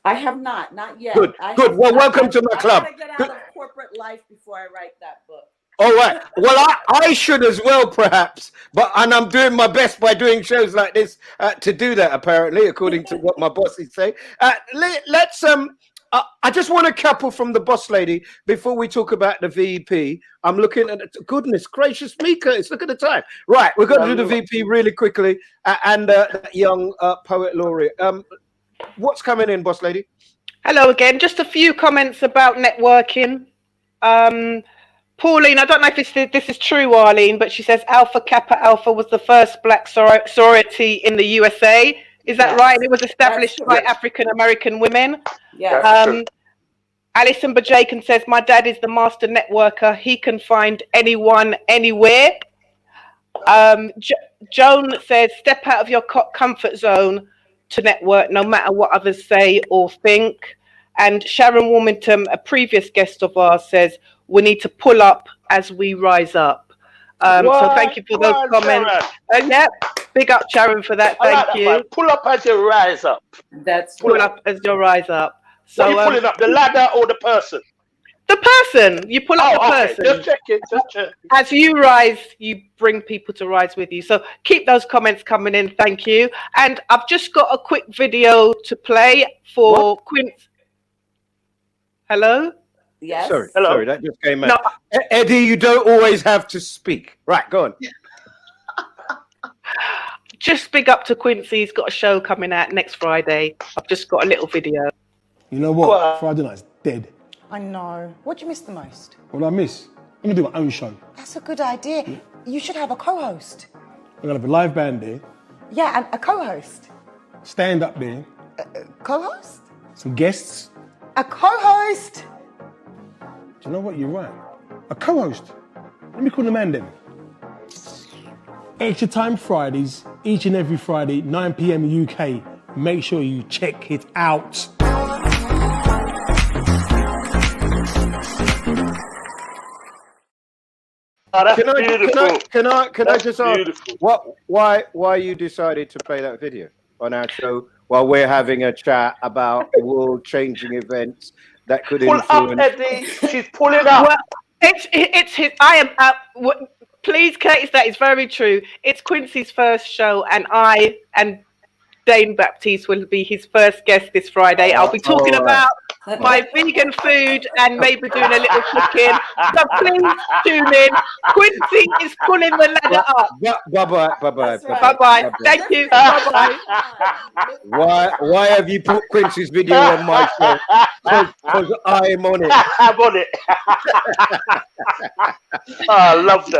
I have not yet. Good. Well, welcome to my club. I gotta get out of corporate life before I write that book. All right. Well, I should as well, perhaps. And I'm doing my best by doing shows like this to do that, apparently, according to what my bosses say. Let's. I just want a couple from the boss lady before we talk about the VP. I'm looking at goodness gracious me, Curtis. Look at the time. Right, we're going to do the VP really quickly, and that young poet laureate. What's coming in, boss lady? Hello again. Just a few comments about networking. Pauline, I don't know if this is true, Arlene, but she says Alpha Kappa Alpha was the first black sorority in the USA. Is that right? It was established by African-American women. Yeah. Alison Bajakan says, my dad is the master networker. He can find anyone, anywhere. Joan says, step out of your comfort zone to network, no matter what others say or think. And Sharon Warmington, a previous guest of ours, says, we need to pull up as we rise up. So thank you for those comments. Yeah, big up Sharon for that. Thank you. Pull up as you rise up. Pull up as you rise up. So what are you pulling up, the ladder or the person? The person. You pull up the person. Just check it. As you rise, you bring people to rise with you. So keep those comments coming in. Thank you. And I've just got a quick video to play for Quincy. Hello? Yes. Sorry, that just came out. No. Eddie, you don't always have to speak. Right, go on. Just big up to Quincy. He's got a show coming out next Friday. I've just got a little video. You know what? Friday night's dead. I know. What do you miss the most? What do I miss? I'm going to do my own show. That's a good idea. Yeah. You should have a co-host. I'm going to have a live band there. Yeah, and a co-host. Stand up there. Co-host? Some guests. A co-host! Do you know what? You're right. A co-host. Let me call the man then. Extra Time Fridays, each and every Friday, 9 p.m. UK. Make sure you check it out. Can I just ask why you decided to play that video on our show while we're having a chat about world-changing events that could influence? Pull up, Eddie. She's pulling up. Well, it's his. I am up. Please, Curtis, that is very true. It's Quincy's first show, and I and Dane Baptiste will be his first guest this Friday. I'll be talking about my vegan food and maybe doing a little cooking. So please tune in. Quincy is pulling the ladder up. Bye-bye. Thank you. Bye-bye. Why have you put Quincy's video on my show? Because I'm on it. I'm on it. Oh, love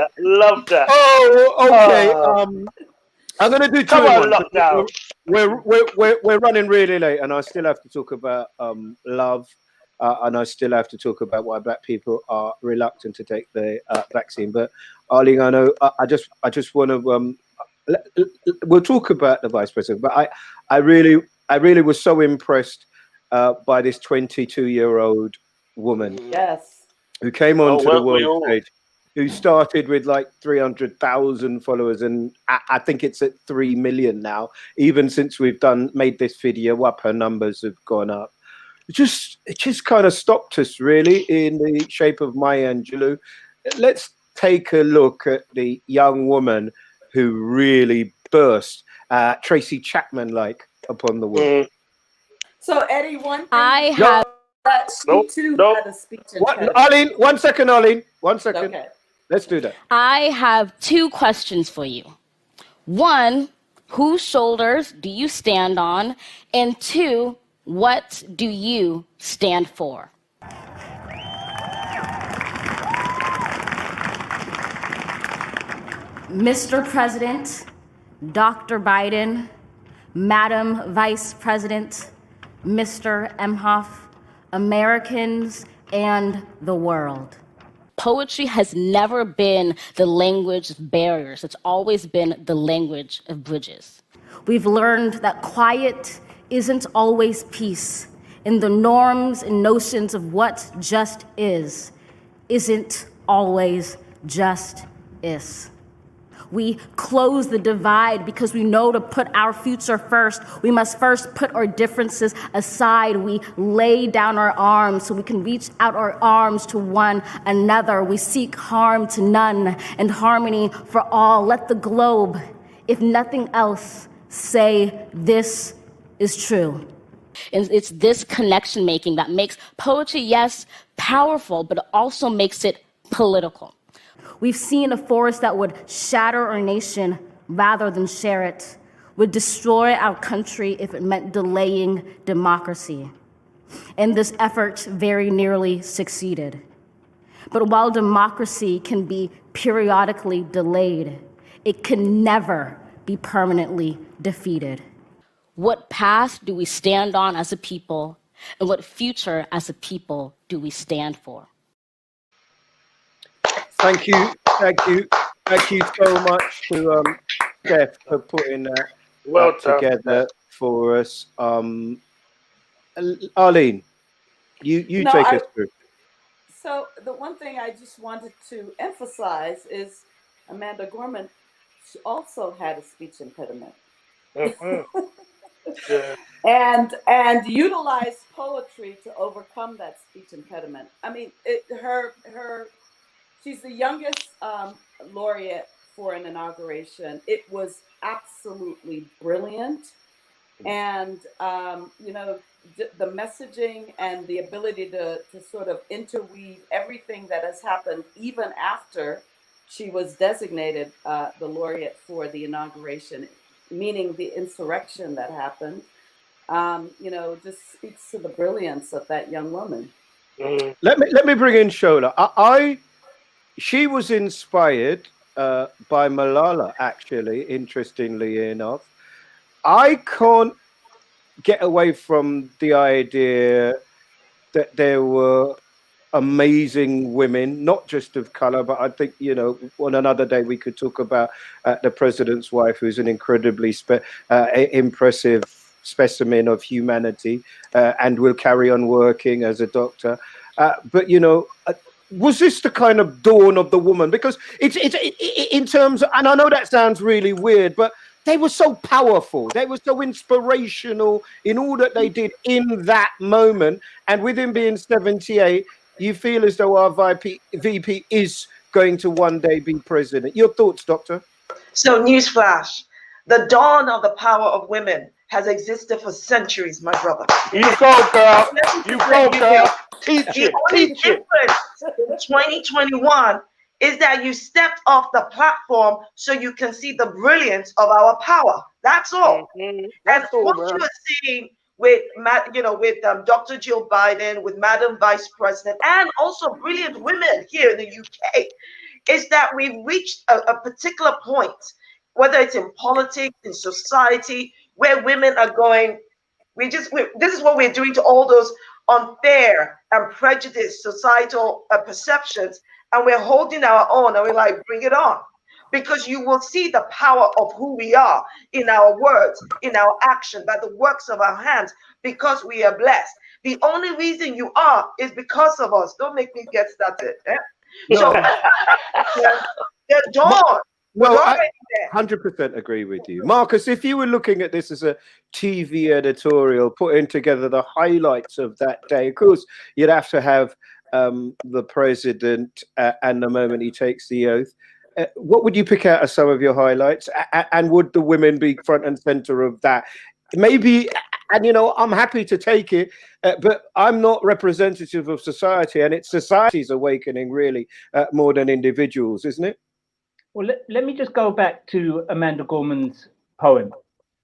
that. Oh, okay. I'm going to do two. Come on, lockdown. We're running really late, and I still have to talk about love, and I still have to talk about why black people are reluctant to take the vaccine. But Arlene, I know I just want to. We'll talk about the vice president, but I really was so impressed by this 22-year-old woman. Yes. Who came onto the world stage. Who started with like 300,000 followers, and I think it's at 3 million now. Even since we've made this video up, her numbers have gone up. It just kind of stopped us really in the shape of Maya Angelou. Let's take a look at the young woman who really burst Tracy Chapman-like upon the world. So, Eddie, one thing I have. She too had a speech impediment. Arlene, 1 second, Arlene. 1 second. Okay. Let's do that. I have 2 questions for you. 1, whose shoulders do you stand on? And 2, what do you stand for? Mr. President, Dr. Biden, Madam Vice President, Mr. Emhoff, Americans, and the world. Poetry has never been the language of barriers. It's always been the language of bridges. We've learned that quiet isn't always peace, and the norms and notions of what just isn't always just is. We close the divide because we know to put our future first. We must first put our differences aside. We lay down our arms so we can reach out our arms to one another. We seek harm to none and harmony for all. Let the globe, if nothing else, say this is true. And it's this connection making that makes poetry, yes, powerful, but it also makes it political. We've seen a force that would shatter our nation rather than share it, would destroy our country if it meant delaying democracy. And this effort very nearly succeeded. But while democracy can be periodically delayed, it can never be permanently defeated. What path do we stand on as a people, and what future as a people do we stand for? Thank you so much to Steph for putting that together for us. Arlene, you take us through. So the one thing I just wanted to emphasize is Amanda Gorman, she also had a speech impediment. and utilized poetry to overcome that speech impediment. I mean, she's the youngest laureate for an inauguration. It was absolutely brilliant. And, the messaging and the ability to sort of interweave everything that has happened, even after she was designated the laureate for the inauguration, meaning the insurrection that happened, just speaks to the brilliance of that young woman. Let me bring in Shola. She was inspired by Malala, actually, interestingly enough. I can't get away from the idea that there were amazing women, not just of color, but I think, on another day we could talk about the president's wife, who's an incredibly impressive specimen of humanity and will carry on working as a doctor. But, was this the kind of dawn of the woman? Because it's in terms of, and I know that sounds really weird, but they were so powerful. They were so inspirational in all that they did in that moment. And with him being 78, you feel as though our VP is going to one day be president. Your thoughts, Doctor? So, newsflash, the dawn of the power of women has existed for centuries, my brother. You go, girl. You go, girl. Teach it. Teach it. In 2021 is that you stepped off the platform so you can see the brilliance of our power. That's all. That's all, what you are seeing with Dr. Jill Biden, with Madam Vice President, and also brilliant women here in the UK, is that we've reached a particular point, whether it's in politics, in society, where women are going. This is what we're doing to all those unfair and prejudiced societal perceptions, and we're holding our own, and we're like, bring it on, because you will see the power of who we are in our words, in our action, by the works of our hands, because we are blessed. The only reason you are is because of us. Don't make me get started. So the dawn. Well, I 100% agree with you. Marcus, if you were looking at this as a TV editorial, putting together the highlights of that day, of course, you'd have to have the president and the moment he takes the oath. What would you pick out as some of your highlights? And would the women be front and center of that? Maybe, and you know, I'm happy to take it, but I'm not representative of society, and it's society's awakening really more than individuals, isn't it? Well, let me just go back to Amanda Gorman's poem.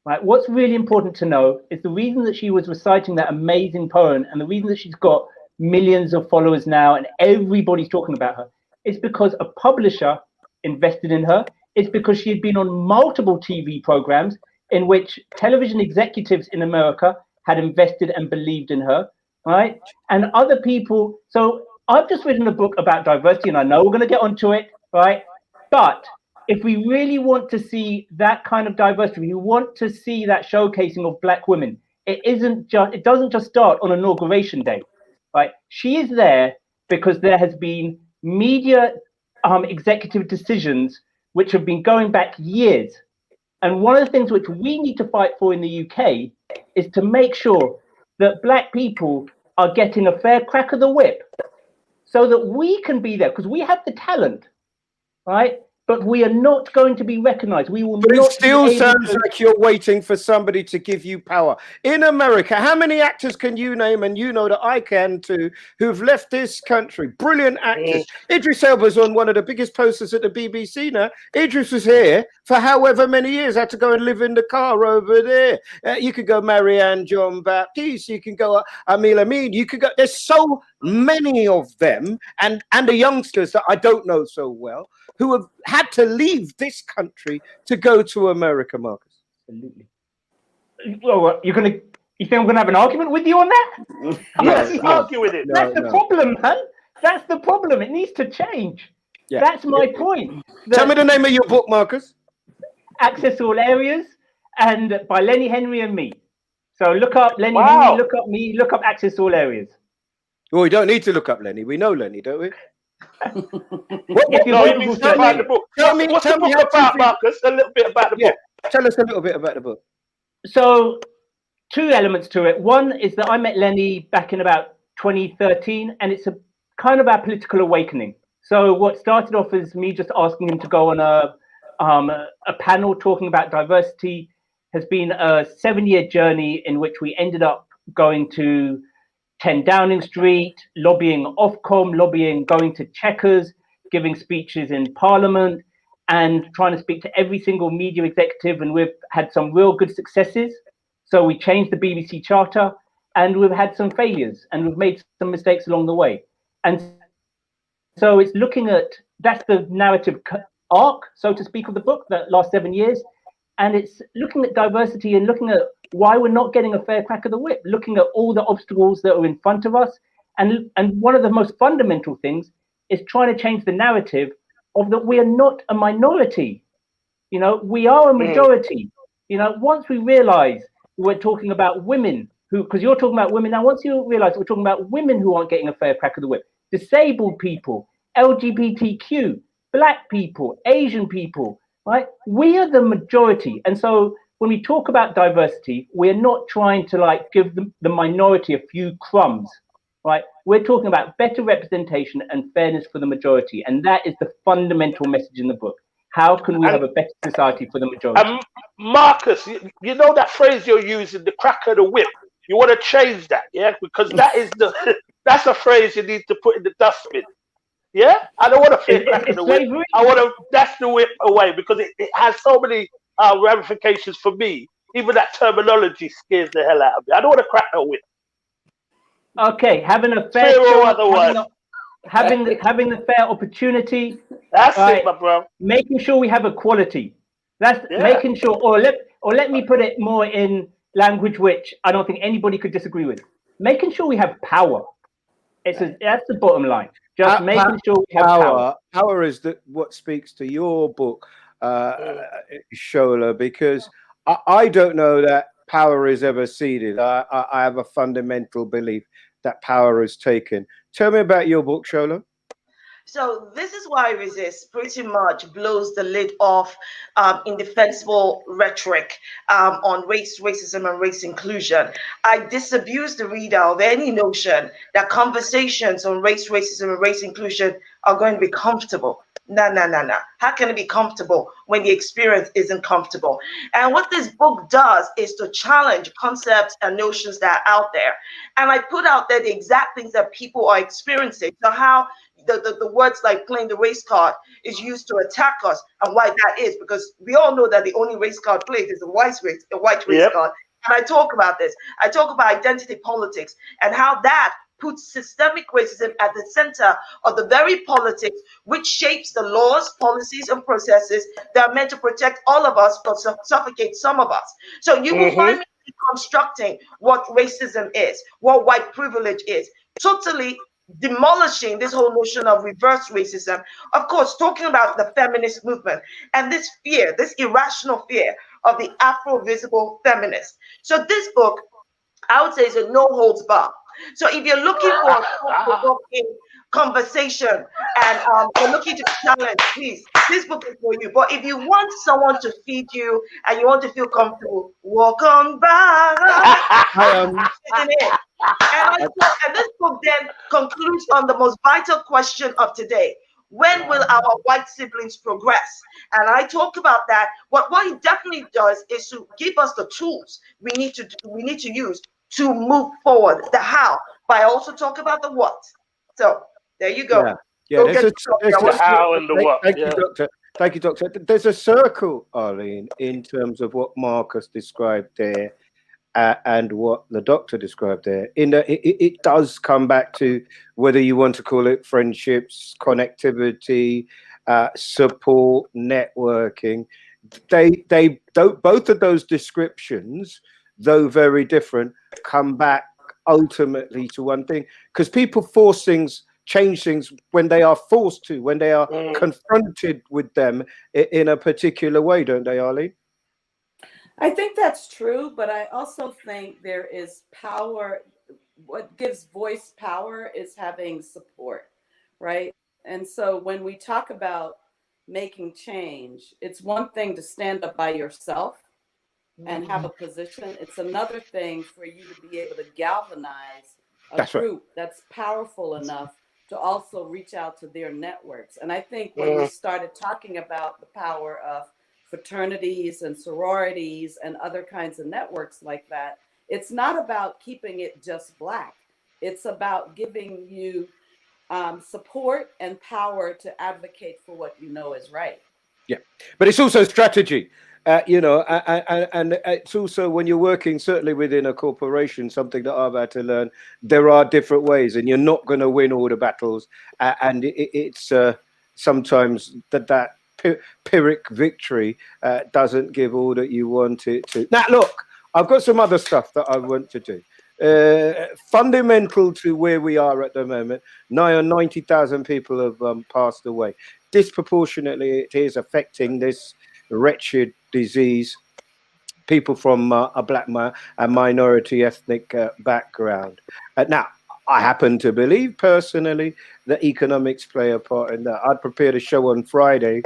Right, what's really important to know is the reason that she was reciting that amazing poem, and the reason that she's got millions of followers now, and everybody's talking about her, is because a publisher invested in her. It's because she had been on multiple TV programs in which television executives in America had invested and believed in her, right? And other people. So I've just written a book about diversity, and I know we're going to get onto it, right? But if we really want to see that kind of diversity, we want to see that showcasing of Black women, it doesn't just start on Inauguration Day, right? She is there because there has been media executive decisions which have been going back years. And one of the things which we need to fight for in the UK is to make sure that Black people are getting a fair crack of the whip so that we can be there, because we have the talent, right? But we are not going to be recognized. We will But not. it still sounds like you're waiting for somebody to give you power. In America, how many actors can you name, and you know that I can too, who've left this country? Brilliant actors. Idris Elba's on one of the biggest posters at the BBC now. Idris was here for however many years, had to go and live in the car over there. You could go Marianne John Baptiste, you can go Amil Amin, you could go, there's so many of them, and the youngsters that I don't know so well, who have had to leave this country to go to America, Marcus. Absolutely. Well, you think I'm going to have an argument with you on that? Yes, argue with it. That's the problem, man. That's the problem. It needs to change. Yeah. That's my point. Tell me the name of your book, Marcus. Access All Areas, and by Lenny Henry and me. So look up Lenny Henry, look up me, look up Access All Areas. Well, we don't need to look up Lenny. We know Lenny, don't we? You need to find the book. What's the book about, Marcus? A little bit about the book. Tell us a little bit about the book. So, two elements to it. One is that I met Lenny back in about 2013, and it's a kind of our political awakening. So, what started off as me just asking him to go on a panel talking about diversity has been a 7-year journey in which we ended up going to 10 Downing Street, lobbying Ofcom, going to Chequers, giving speeches in Parliament, and trying to speak to every single media executive. And we've had some real good successes. So we changed the BBC charter, and we've had some failures, and we've made some mistakes along the way. And so it's looking at, that's the narrative arc, so to speak, of the book, the last 7 years. And it's looking at diversity and looking at why we're not getting a fair crack of the whip, looking at all the obstacles that are in front of us. And one of the most fundamental things is trying to change the narrative of that we are not a minority. You know, we are a majority. You know, once we realize we're talking about women who, because you're talking about women now, once you realize we're talking about women who aren't getting a fair crack of the whip, disabled people, LGBTQ, Black people, Asian people, right? We are the majority. And so when we talk about diversity, we're not trying to like give the minority a few crumbs, right? We're talking about better representation and fairness for the majority. And that is the fundamental message in the book. How can we have a better society for the majority? Marcus, you know that phrase you're using, the crack of the whip. You want to change that, yeah? Because that is that's a phrase you need to put in the dustbin. Yeah, I don't want to feel crack of the whip. I want to dash the whip away because it has so many ramifications for me. Even that terminology scares the hell out of me. I don't want to crack the whip. Okay, having a fair having the fair opportunity. That's it, my bro. Making sure we have equality. That's making sure, or let me put it more in language which I don't think anybody could disagree with. Making sure we have power. That's the bottom line. Just making sure we have power. Power is what speaks to your book, Shola, because I don't know that power is ever ceded. I have a fundamental belief that power is taken. Tell me about your book, Shola. So this is why Resist pretty much blows the lid off indefensible rhetoric on race, racism, and race inclusion. I disabuse the reader of any notion that conversations on race, racism, and race inclusion are going to be comfortable. No. How can it be comfortable when the experience isn't comfortable? And what this book does is to challenge concepts and notions that are out there. And I put out there the exact things that people are experiencing. So how the words like playing the race card is used to attack us, and why that is, because we all know that the only race card played is the white race card. And I talk about this. I talk about identity politics and how that puts systemic racism at the center of the very politics which shapes the laws, policies, and processes that are meant to protect all of us but suffocate some of us. So you will find me constructing what racism is, what white privilege is, totally demolishing this whole notion of reverse racism. Of course, talking about the feminist movement and this fear, this irrational fear of the Afro-visible feminist. So this book, I would say, is a no holds bar. So if you're looking for a thought-provoking conversation and you're looking to challenge, please, this book is for you. But if you want someone to feed you and you want to feel comfortable, walk on by. And this book then concludes on the most vital question of today. When will our white siblings progress? And I talk about that. What it definitely does is to give us the tools we need to use to move forward. The how, but I also talk about the what. So there you go. Yeah, there's the how and the what. Thank you, Doctor. Thank you, Doctor. There's a circle, Arlene, in terms of what Marcus described there and what the Doctor described there. It does come back to whether you want to call it friendships, connectivity, support, networking. They don't, both of those descriptions, though very different, come back ultimately to one thing, because people force things, change things when they are forced to, when they are confronted with them in a particular way, don't they, Arlene? I think that's true, but I also think there is power. What gives voice power is having support, right? And so when we talk about making change, it's one thing to stand up by yourself and have a position. It's another thing for you to be able to galvanize a group that's powerful enough to also reach out to their networks. And I think when we started talking about the power of fraternities and sororities and other kinds of networks like that, it's not about keeping it just Black. It's about giving you support and power to advocate for what you know is right. Yeah, but it's also strategy, you know, and it's also when you're working certainly within a corporation, something that I've had to learn, there are different ways and you're not going to win all the battles. And it's sometimes that Pyrrhic victory doesn't give all that you want it to. Now, look, I've got some other stuff that I want to do. Fundamental to where we are at the moment, nigh on 90,000 people have passed away. Disproportionately, it is affecting this wretched disease people from a Black and minority ethnic background. Now, I happen to believe personally that economics play a part in that. I'd prepared a show on Friday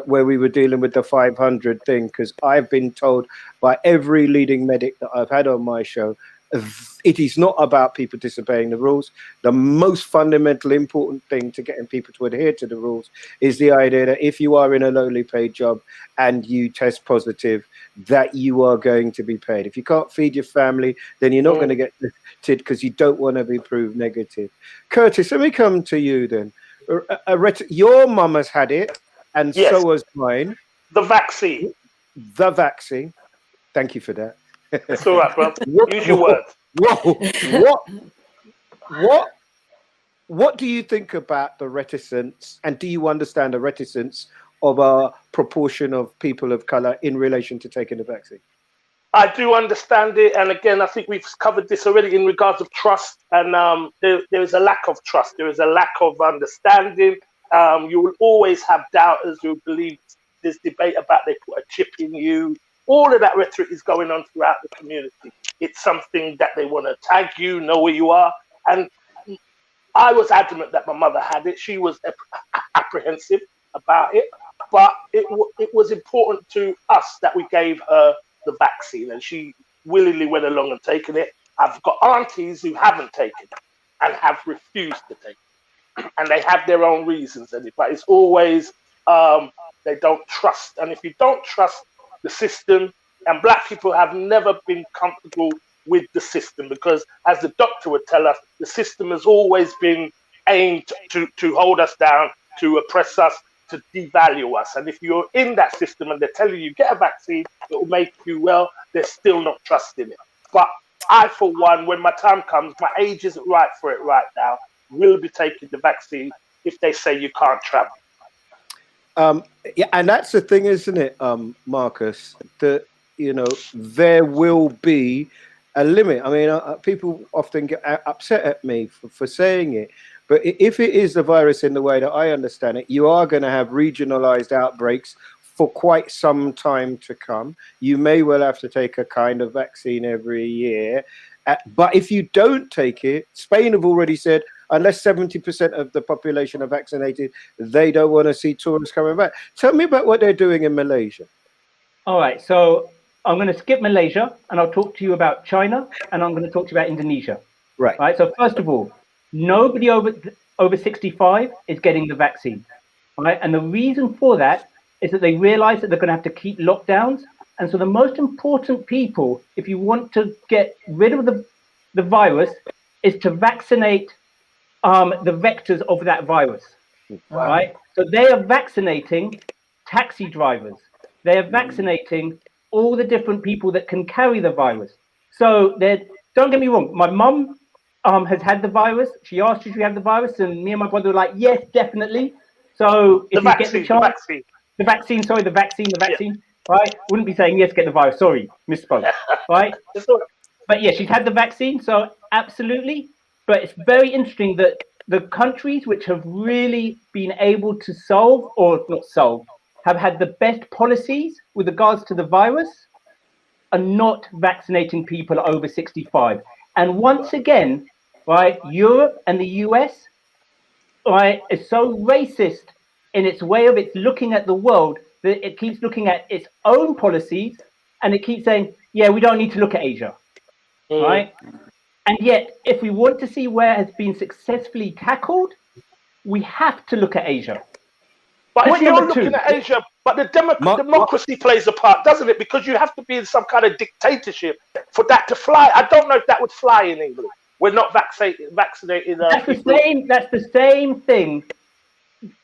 where we were dealing with the 500 thing, because I've been told by every leading medic that I've had on my show, it is not about people disobeying the rules. The most fundamental important thing to getting people to adhere to the rules is the idea that if you are in a lowly paid job and you test positive, that you are going to be paid. If you can't feed your family, then you're not going to get tested because you don't want to be proved negative. Curtis, let me come to you then. Your mum has had it, and so has mine. The vaccine. The vaccine. Thank you for that. It's all right, bro. Use your words. What do you think about the reticence, and do you understand the reticence of a proportion of people of color in relation to taking the vaccine? I do understand it, and again, I think we've covered this already in regards of trust, and there is a lack of trust. There is a lack of understanding. You will always have doubters who believe this debate about they put a chip in you. All of that rhetoric is going on throughout the community. It's something that they want to tag you, know where you are. And I was adamant that my mother had it. She was apprehensive about it, but it was important to us that we gave her the vaccine, and she willingly went along and taken it. I've got aunties who haven't taken it and have refused to take it, and they have their own reasons. But it's always they don't trust, and if you don't trust the system, and black people have never been comfortable with the system, because as the doctor would tell us, the system has always been aimed to hold us down, to oppress us, to devalue us. And if you're in that system and they're telling you get a vaccine, it will make you well, they're still not trusting it. But I, for one, when my time comes, my age isn't right for it right now, will be taking the vaccine if they say you can't travel. Yeah, and that's the thing, isn't it, Marcus? That, you know, there will be a limit. I mean, people often get upset at me for saying it, but if it is the virus in the way that I understand it, you are going to have regionalized outbreaks for quite some time to come. You may well have to take a kind of vaccine every year. But if you don't take it, Spain have already said, unless 70% of the population are vaccinated, they don't want to see tourists coming back. Tell me about what they're doing in Malaysia. All right, so I'm going to skip Malaysia, and I'll talk to you about China, and I'm going to talk to you about Indonesia. Right. Right. So first of all, nobody over 65 is getting the vaccine. Right. And the reason for that is that they realize that they're going to have to keep lockdowns. And so the most important people, if you want to get rid of the virus, is to vaccinate the vectors of that virus. Wow. Right. So they are vaccinating taxi drivers. They are vaccinating all the different people that can carry the virus. So don't get me wrong, my mum has had the virus. She asked if she had the virus, and me and my brother were like, yes, definitely. So if you get the chance, the vaccine, right? Wouldn't be saying yes, get the virus. Sorry, misspoke, right? But yeah, she's had the vaccine, so absolutely. But it's very interesting that the countries which have really been able to have had the best policies with regards to the virus are not vaccinating people over 65. And once again, right, Europe and the US, right, is so racist in its way of its looking at the world that it keeps looking at its own policies and it keeps saying, yeah, we don't need to look at Asia, right? And yet, if we want to see where it has been successfully tackled, we have to look at Asia. But if you're looking at Asia, but the democracy plays a part, doesn't it? Because you have to be in some kind of dictatorship for that to fly. I don't know if that would fly in England. We're not vaccinating. That's the same thing.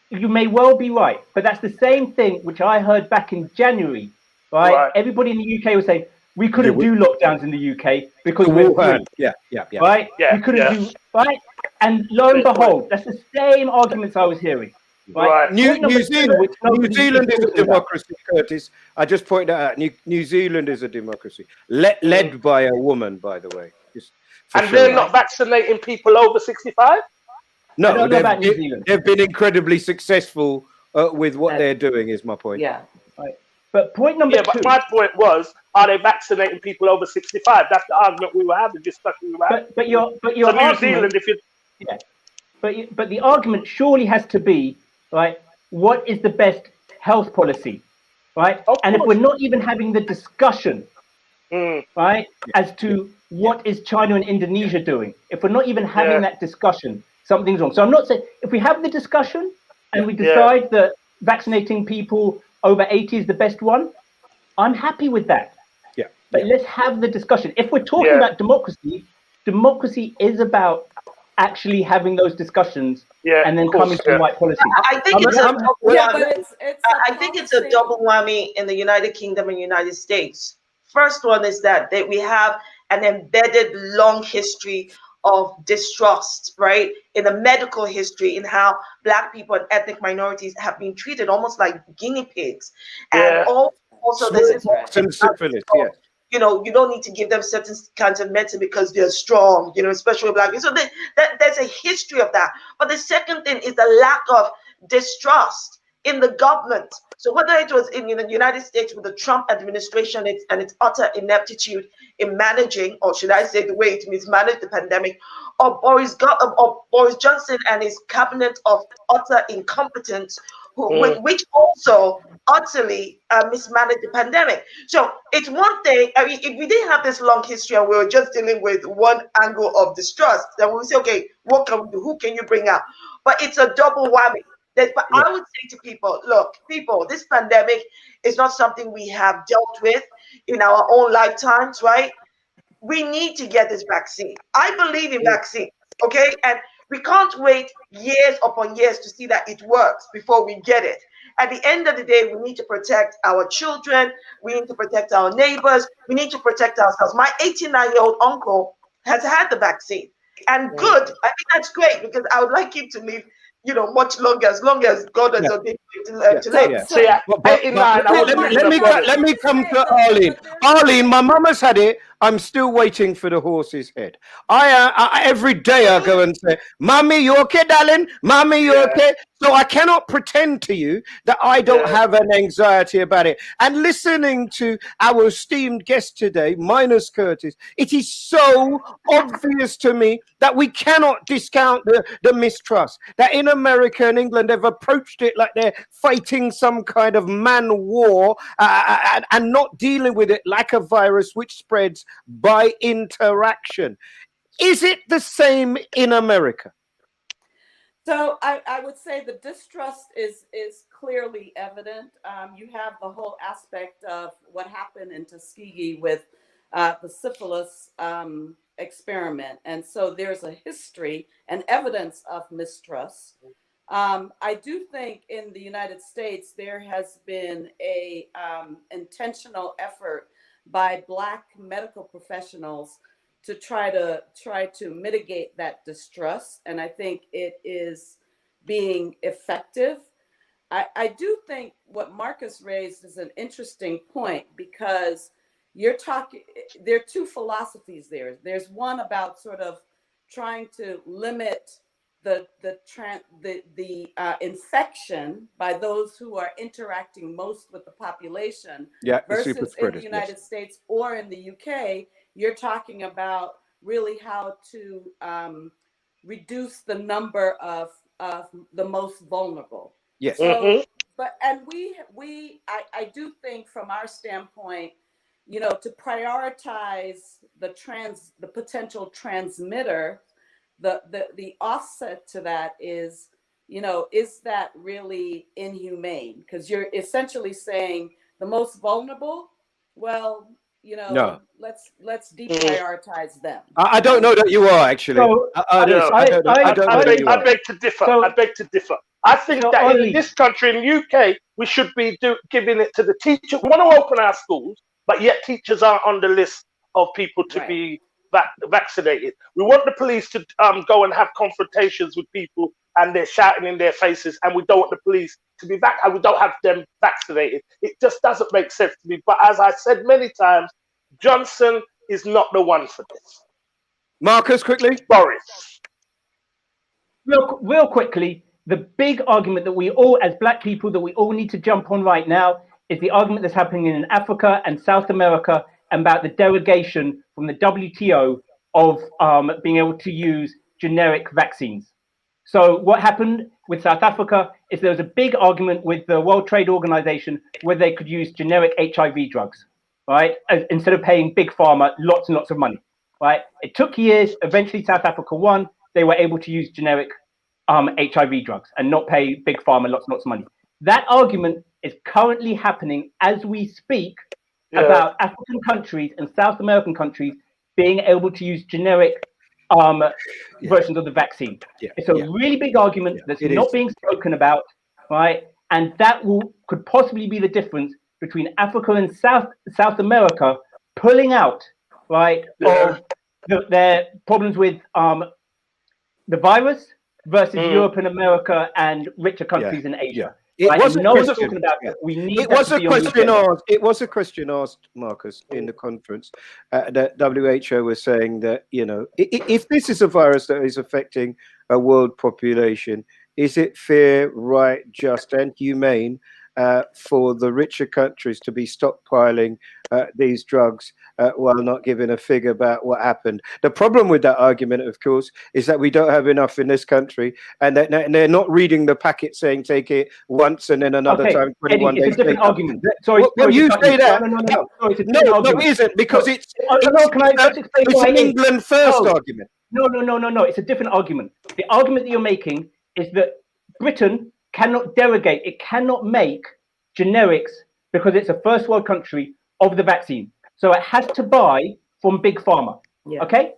You may well be right, but that's the same thing which I heard back in January. Right? Everybody in the UK was saying we couldn't do lockdowns in the UK because we're free. Yeah. Right? We couldn't do right. And lo and behold, that's the same arguments I was hearing. Right. New Zealand is a democracy, Curtis. I just point that out. New Zealand is a democracy, led by a woman, by the way. And they're not vaccinating people over 65? No, they've been incredibly successful with what they're doing, is my point. Yeah. Right. But point number two. But my point was, are they vaccinating people over 65? That's the argument we were having, discussion we were having. But your so New Zealand, if you... Yeah. But the argument surely has to be, right, what is the best health policy, right? And if we're not even having the discussion, right, as to what is China and Indonesia doing, if we're not even having that discussion, something's wrong. So I'm not saying, if we have the discussion and we decide that vaccinating people over 80 is the best one, I'm happy with that. Yeah. But let's have the discussion. If we're talking about democracy is about actually having those discussions and then coming to the right policy. I think it's a double whammy in the United Kingdom and United States. First one is that we have an embedded long history of distrust, right, in the medical history, in how Black people and ethnic minorities have been treated almost like guinea pigs. And also there's syphilis, you know, you don't need to give them certain kinds of medicine because they're strong, you know, especially Black people. So there's a history of that. But the second thing is the lack of distrust in the government. So whether it was in the United States with the Trump administration and its utter ineptitude in managing, or should I say the way it mismanaged the pandemic, or Boris Johnson and his cabinet of utter incompetence, which also utterly mismanaged the pandemic. So it's one thing. I mean, if we didn't have this long history and we were just dealing with one angle of distrust, then we would say, okay, what can we do? Who can you bring out? But it's a double whammy. But I would say to people, look, this pandemic is not something we have dealt with in our own lifetimes, right? We need to get this vaccine. I believe in vaccines, okay? And we can't wait years upon years to see that it works before we get it. At the end of the day, we need to protect our children. We need to protect our neighbors. We need to protect ourselves. My 89-year-old uncle has had the vaccine. And good. I think that's great because I would like him to live, much longer, as long as God has ordained to live. So, let me come to Arlene. Arlene, my mama's had it. I'm still waiting for the horse's head. I every day I go and say, "Mommy, you okay, darling? Mommy, you okay?" So I cannot pretend to you that I don't have an anxiety about it. And listening to our esteemed guest today, minus Curtis, it is so obvious to me that we cannot discount the mistrust. That in America and England, they've approached it like they're fighting some kind of man war and not dealing with it like a virus which spreads by interaction. Is it the same in America? So I would say the distrust is clearly evident. You have the whole aspect of what happened in Tuskegee with the syphilis experiment. And so there's a history and evidence of mistrust. I do think in the United States, there has been a intentional effort by Black medical professionals to try to mitigate that distrust. And I think it is being effective. I do think what Marcus raised is an interesting point because there are two philosophies there. There's one about sort of trying to limit the infection by those who are interacting most with the population versus in the United States or in the UK, you're talking about really how to reduce the number of the most vulnerable. Yes. So, I do think from our standpoint, to prioritize the potential transmitter, the offset to that is, is that really inhumane? Because you're essentially saying the most vulnerable, well, no. let's deprioritize them. I don't know that you are actually. So, I beg to differ. I beg to differ. I think that in this country, in UK, we should be giving it to the teacher. We want to open our schools, but yet teachers aren't on the list of people to be vaccinated. We want the police to go and have confrontations with people and they're shouting in their faces, and we don't want the police to be and we don't have them vaccinated. It just doesn't make sense to me. But as I said many times, Johnson is not the one for this. Marcus, quickly. Boris. Real quickly, the big argument that we all, as Black people, that we all need to jump on right now is the argument that's happening in Africa and South America about the derogation from the WTO of being able to use generic vaccines. So what happened with South Africa is there was a big argument with the World Trade Organization where they could use generic HIV drugs, right? Instead of paying Big Pharma lots and lots of money, right? It took years. Eventually, South Africa won. They were able to use generic HIV drugs and not pay Big Pharma lots and lots of money. That argument is currently happening as we speak about African countries and South American countries being able to use generic versions of the vaccine. It's a really big argument that's not being spoken about, right? And that could possibly be the difference between Africa and South America pulling out, right, of their problems with the virus versus Europe and America and richer countries in Asia. It was a question asked, Marcus, in the conference that WHO was saying that, if this is a virus that is affecting a world population, is it fair, right, just and humane for the richer countries to be stockpiling these drugs while not giving a fig about what happened. The problem with that argument, of course, is that we don't have enough in this country, and they're not reading the packet saying take it once and then another time 21 Eddie, days it's a different later. argument. Sorry, Well, you say that. No, it's a No, different no, argument. it isn't, because it's an an England first argument. No, it's a different argument. The argument that you're making is that Britain cannot derogate, it cannot make generics because it's a first world country of the vaccine. So it has to buy from Big Pharma. Yeah. Okay?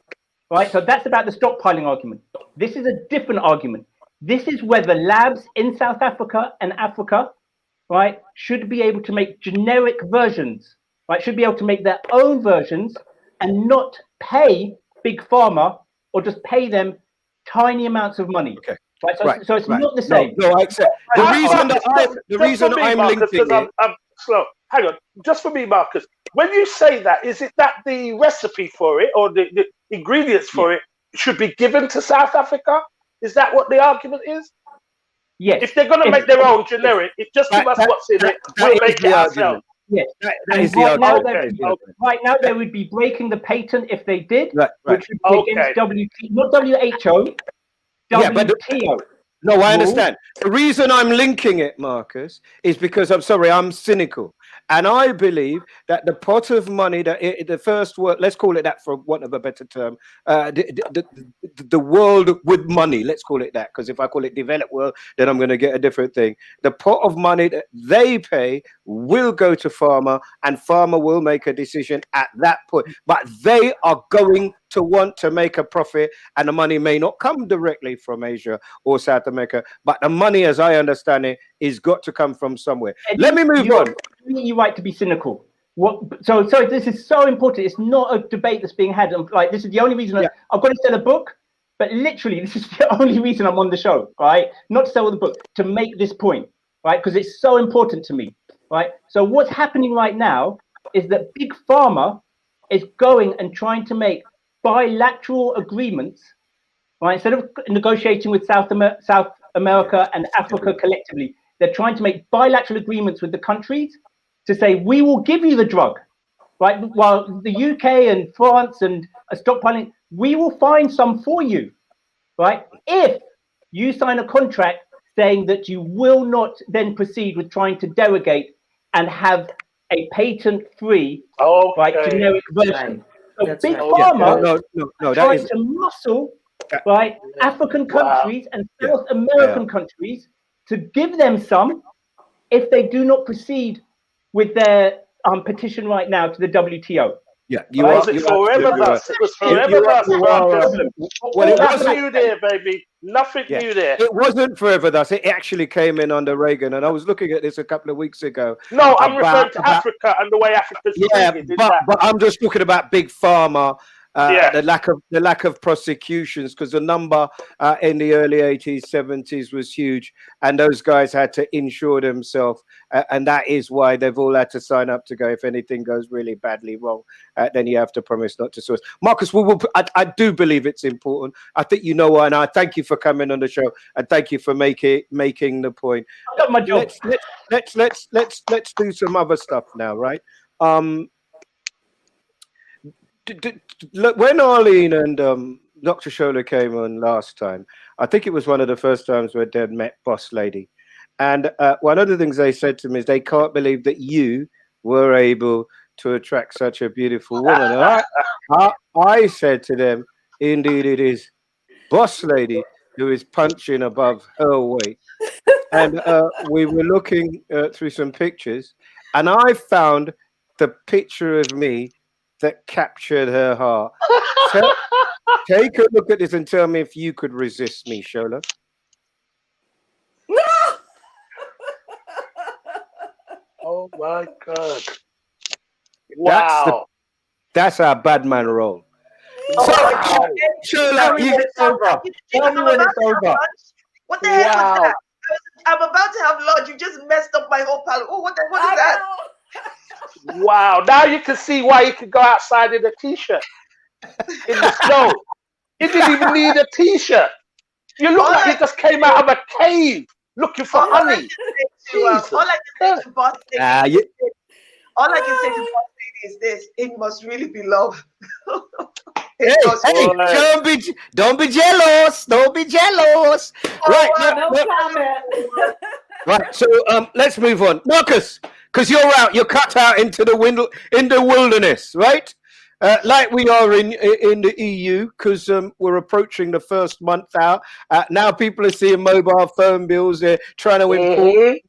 Right? So that's about the stockpiling argument. This is a different argument. This is whether labs in South Africa and Africa, right, should be able to make generic versions, right, should be able to make their own versions and not pay Big Pharma or just pay them tiny amounts of money. Okay. Right? So it's not the same. No, I accept. The reason I'm linking it. I'm slow. Hang on. Just for me, Marcus, when you say that, is it that the recipe for it or the ingredients for it should be given to South Africa? Is that what the argument is? Yes. If they're going to make their own generic, it just give us what's in it. We'll make it ourselves. Yes. That is the argument. Right now, they would be breaking the patent if they did, which would be against not WHO, WTO. No, I understand. The reason I'm linking it, Marcus, is because I'm cynical. And I believe that the pot of money, the first world, let's call it that for want of a better term, the world with money, let's call it that, because if I call it developed world, then I'm going to get a different thing. The pot of money that they pay will go to pharma, and pharma will make a decision at that point. But they are going to want to make a profit, and the money may not come directly from Asia or South America, but the money, as I understand it, is got to come from somewhere. Let me move on. You're right to be cynical. So this is so important. It's not a debate that's being had. Like, this is the only reason I've got to sell a book, but literally this is the only reason I'm on the show, right? Not to sell the book, to make this point, right? Because it's so important to me, right? So what's happening right now is that Big Pharma is going and trying to make bilateral agreements, right? Instead of negotiating with South America and Africa collectively, they're trying to make bilateral agreements with the countries to say, we will give you the drug, right? While the UK and France and stockpiling, we will find some for you, right? If you sign a contract saying that you will not then proceed with trying to derogate and have a patent-free, right, generic version. So Big Pharma trying to muscle, right, African countries and South American countries to give them some if they do not proceed with their petition right now to the WTO. Yeah, forever thus. It was forever thus. Well, it wasn't new there, baby. Nothing new there. It wasn't forever thus. It actually came in under Reagan, and I was looking at this a couple of weeks ago. No, I'm referring to Africa and the way Africa's treated. But I'm just talking about Big Pharma. The lack of prosecutions, because the number in the early 80s, 70s was huge, and those guys had to insure themselves, and that is why they've all had to sign up to go. If anything goes really badly wrong, then you have to promise not to sue us. Marcus, I do believe it's important. I think you know why, and I thank you for coming on the show, and thank you for making the point. Let's do some other stuff now, right? Look, when Arlene and Dr. Shola came on last time, I think it was one of the first times where they'd met Boss Lady. And one of the things they said to me is they can't believe that you were able to attract such a beautiful woman. And I said to them, indeed it is Boss Lady who is punching above her weight. And we were looking through some pictures, and I found the picture of me that captured her heart. Take a look at this and tell me if you could resist me, Shola. No! Oh my God. Wow. That's our bad man role. Oh, Shola, it's over. Tell me when it's over. What the heck was that? I'm about to have lunch. You just messed up my whole palate. Oh, what is that? Wow, now you can see why you could go outside in a t-shirt in the snow. You didn't even need a t-shirt. You look like you just came out of a cave looking for honey. all I can say to Boss Lady, all I can say to Boss Lady is this: it must really be love. Hey, don't be jealous. Don't be jealous. Right, No comment. right. So let's move on, Marcus, because you're out. You're cut out into the wilderness, right? Like we are in the EU, because we're approaching the first month out. Now people are seeing mobile phone bills. They're trying to import.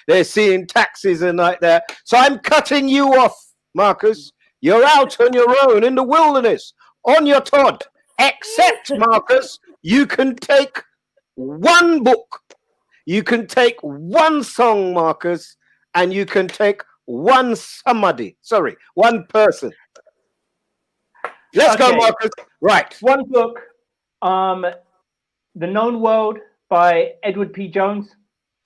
They're seeing taxes and like that. So I'm cutting you off, Marcus. You're out on your own in the wilderness, on your Todd. Except, Marcus, you can take one book. You can take one song, Marcus, and you can take one person. Let's go, Marcus. Right. One book, The Known World by Edward P. Jones.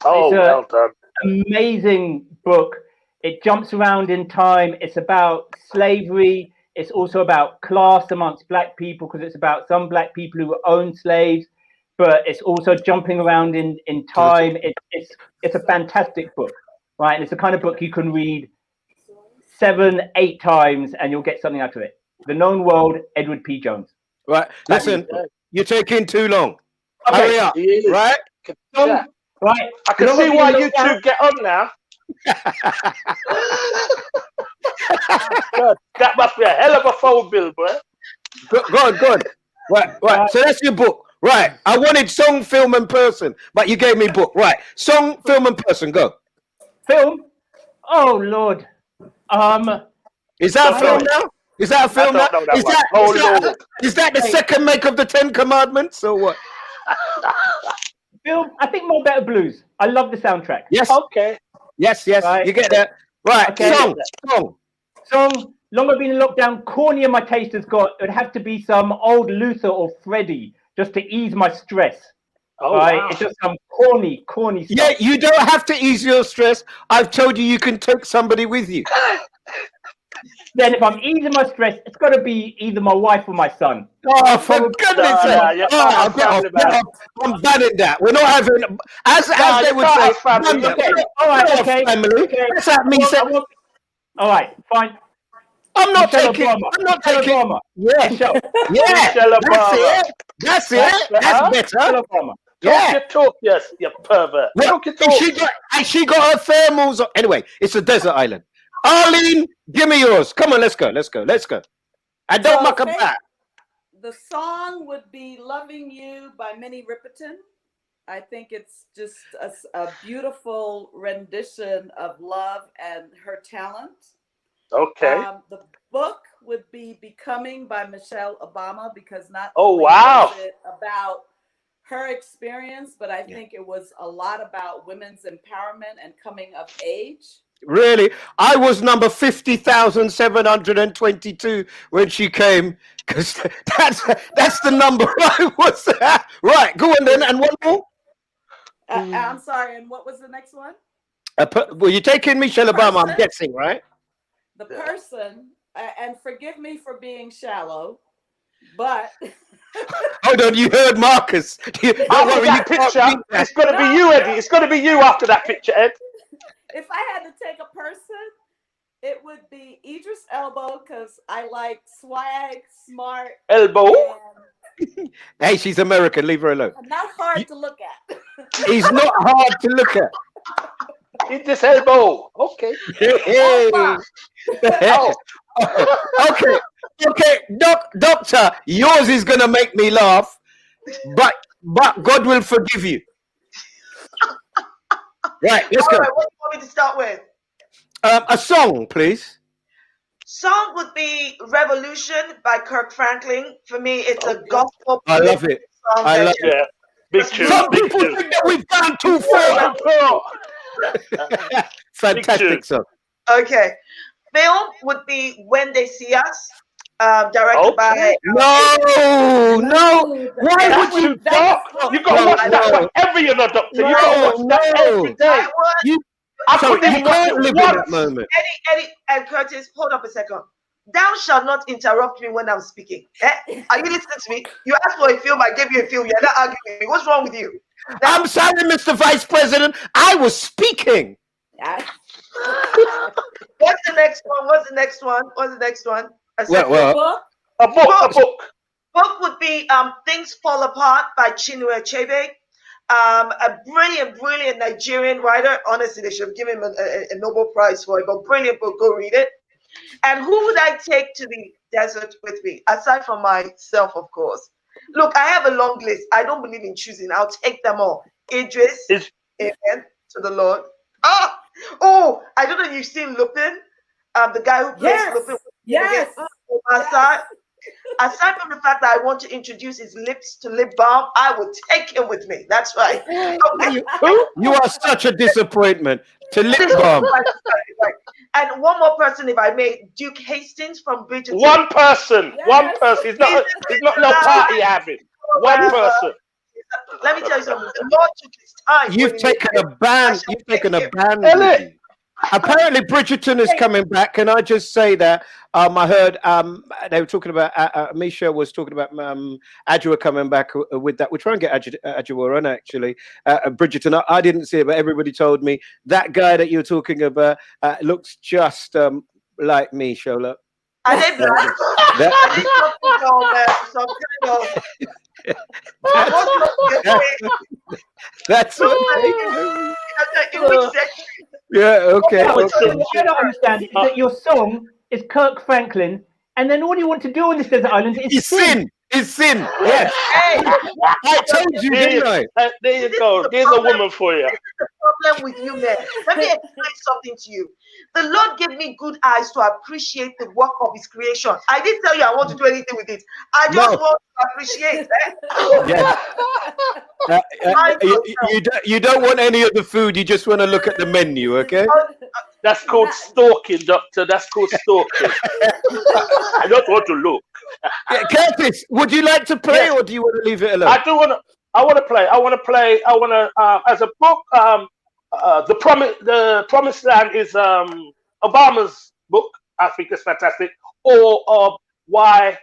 Oh, well done. Amazing book. It jumps around in time. It's about slavery. It's also about class amongst black people, because it's about some black people who owned slaves, but it's also jumping around in time. It's a fantastic book, right? And it's the kind of book you can read 7-8 times and you'll get something out of it. The Known World, Edward P. Jones. Right. Listen, you're taking too long. Okay. Hurry up. Right? Right. I can see why you two get on now. God, that must be a hell of a phone bill, bro. Good. Right. So that's your book. Right. I wanted song, film, and person, but you gave me book. Right. Song, film, and person. Go. Film? Oh, Lord. Is that a film now? Is that a film now? Is that the second make of the 10 Commandments or what? Film? I think More Better Blues. I love the soundtrack. Yes. Okay. Yes. Right. You get that. Right. Okay. Song. Long I've been in lockdown, cornier my taste has got. It would have to be some old Luther or Freddie just to ease my stress. Oh, right? wow. It's just some corny stuff. Yeah, you don't have to ease your stress. I've told you can take somebody with you. Then if I'm easing my stress, it's got to be either my wife or my son. Oh, for goodness sake. I'm banning that. We're not having, as they would say, family. All right. Family. That's at me. All right, fine. I'm not taking. Obama. Yeah. Michelle Obama. That's it. That's better. Obama. Talk, yes, you pervert. She got her thermals on. Anyway, it's a desert island. Arlene, give me yours. Come on, let's go. And don't muck about. The song would be Loving You by Minnie Riperton. I think it's just a beautiful rendition of love and her talent. Okay. The book would be Becoming by Michelle Obama, because not only was it about her experience, but I think it was a lot about women's empowerment and coming of age. Really? I was number 50,722 when she came, because that's the number I was at. Right, go on then. And one more? I'm sorry, and what was the next one? Well, you're taking Michelle Obama, I'm guessing, right? The person, and forgive me for being shallow, but... Hold on, you heard Marcus. After that picture, it's going to be you, Eddie. It's going to be you after that picture, Ed. If I had to take a person, it would be Idris Elba, because I like swag, smart. Elbow? Hey, she's American. Leave her alone. Not hard to look at. He's not hard to look at. Idris Elbow. Okay. Okay. Doctor, yours is going to make me laugh, but God will forgive you. Right, let's go. Right, what do you want me to start with? A song, please. Song would be Revolution by Kirk Franklin. For me, it's a gospel. I love it. I love it. Big tune. Some people think that we've gone too far. Fantastic song. Okay. Film would be When They See Us, directed by... No. Why would you talk? You got to watch that whenever you're not doctor. You got to watch that every day. I couldn't even live in that moment. Eddie and Curtis, hold up a second. Thou shalt not interrupt me when I'm speaking. Are you listening to me? You asked for a film, I gave you a film. You're not arguing with me. What's wrong with you? I'm sorry, Mr. Vice President. I was speaking. What's the next one? What's the next one? I said A book. Book would be Things Fall Apart by Chinua Achebe. A brilliant Nigerian writer. Honestly, they should have given him a Nobel Prize for it, but brilliant book. Go read it. And who would I take to the desert with me? Aside from myself, of course. Look, I have a long list. I don't believe in choosing. I'll take them all. Idris, amen to the Lord. Oh, I don't know if you've seen Lupin. The guy who plays Lupin. Yes. Aside from the fact that I want to introduce his lips to lip balm, I will take him with me. That's right. Okay. You are such a disappointment to lip balm. And one more person, if I may, Duke Hastings from Bridgerton. One person. He's not no party having. One person. Let me tell you something. The Lord took his time. You've taken a ban. You've taken a ban. With you. Apparently, Bridgerton is coming back. Can I just say that I heard they were talking about Misha was talking about Adjua coming back with that. We're trying to get Adjua on actually. Bridgerton. I didn't see it, but everybody told me that guy that you're talking about looks just like me, Shola. Are they black? That's yeah, okay. What I don't understand is that your song is Kirk Franklin, and then all you want to do on this desert island is sin. Is sin. Yes. Hey, I told you, didn't I? There you go. There's a woman for you. This is the problem with you men. Let me explain something to you. The Lord gave me good eyes to appreciate the work of His creation. I didn't tell you I want to do anything with it. I just want to appreciate it. You don't want any of the food. You just want to look at the menu, okay? That's called stalking, doctor. That's called stalking. I don't want to look. Curtis, would you like to play, or do you want to leave it alone? I want to play. I want to as a book. The Promised Land is Obama's book. I think it's fantastic. Or why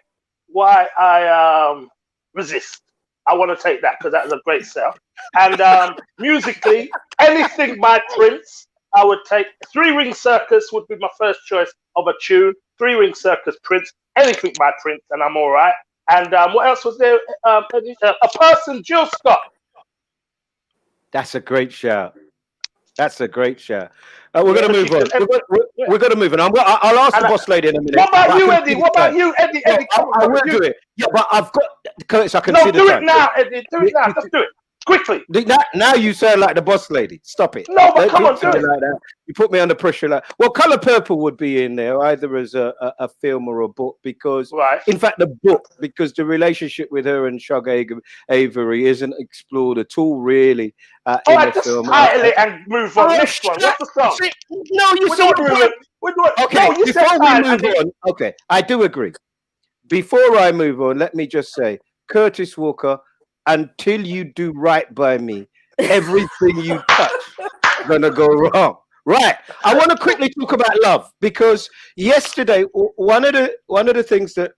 I resist. I want to take that because that's a great sell. And musically, anything by Prince, I would take. 3 Ring Circus would be my first choice of a tune. 3 Ring Circus, Prince, anything by Prince, and I'm all right. And what else was there? A Person, Jill Scott. That's a great shout. That's a great shout. We're going to move on. We're going to move on. I'll ask the boss lady in a minute. What about you, Eddie? What about you, Eddie? Eddie, I will do it. Yeah, but I've got Curtis. I can see the time. No, do it now, Eddie. Do it now. Let's do it. Quickly. Now you sound like the boss lady. Stop it. No, but come on, do it. Like that. You put me under pressure. Well, Color Purple would be in there either as a film or a book because, in fact, the book, because the relationship with her and Shug Avery isn't explored at all, really. All right, just title it and move on. Next one. What's the song? No, you said okay, before we move on, okay, I do agree. Before I move on, let me just say, Curtis Walker, until you do right by me, everything you touch is gonna go wrong. Right. I want to quickly talk about love because yesterday one of the things that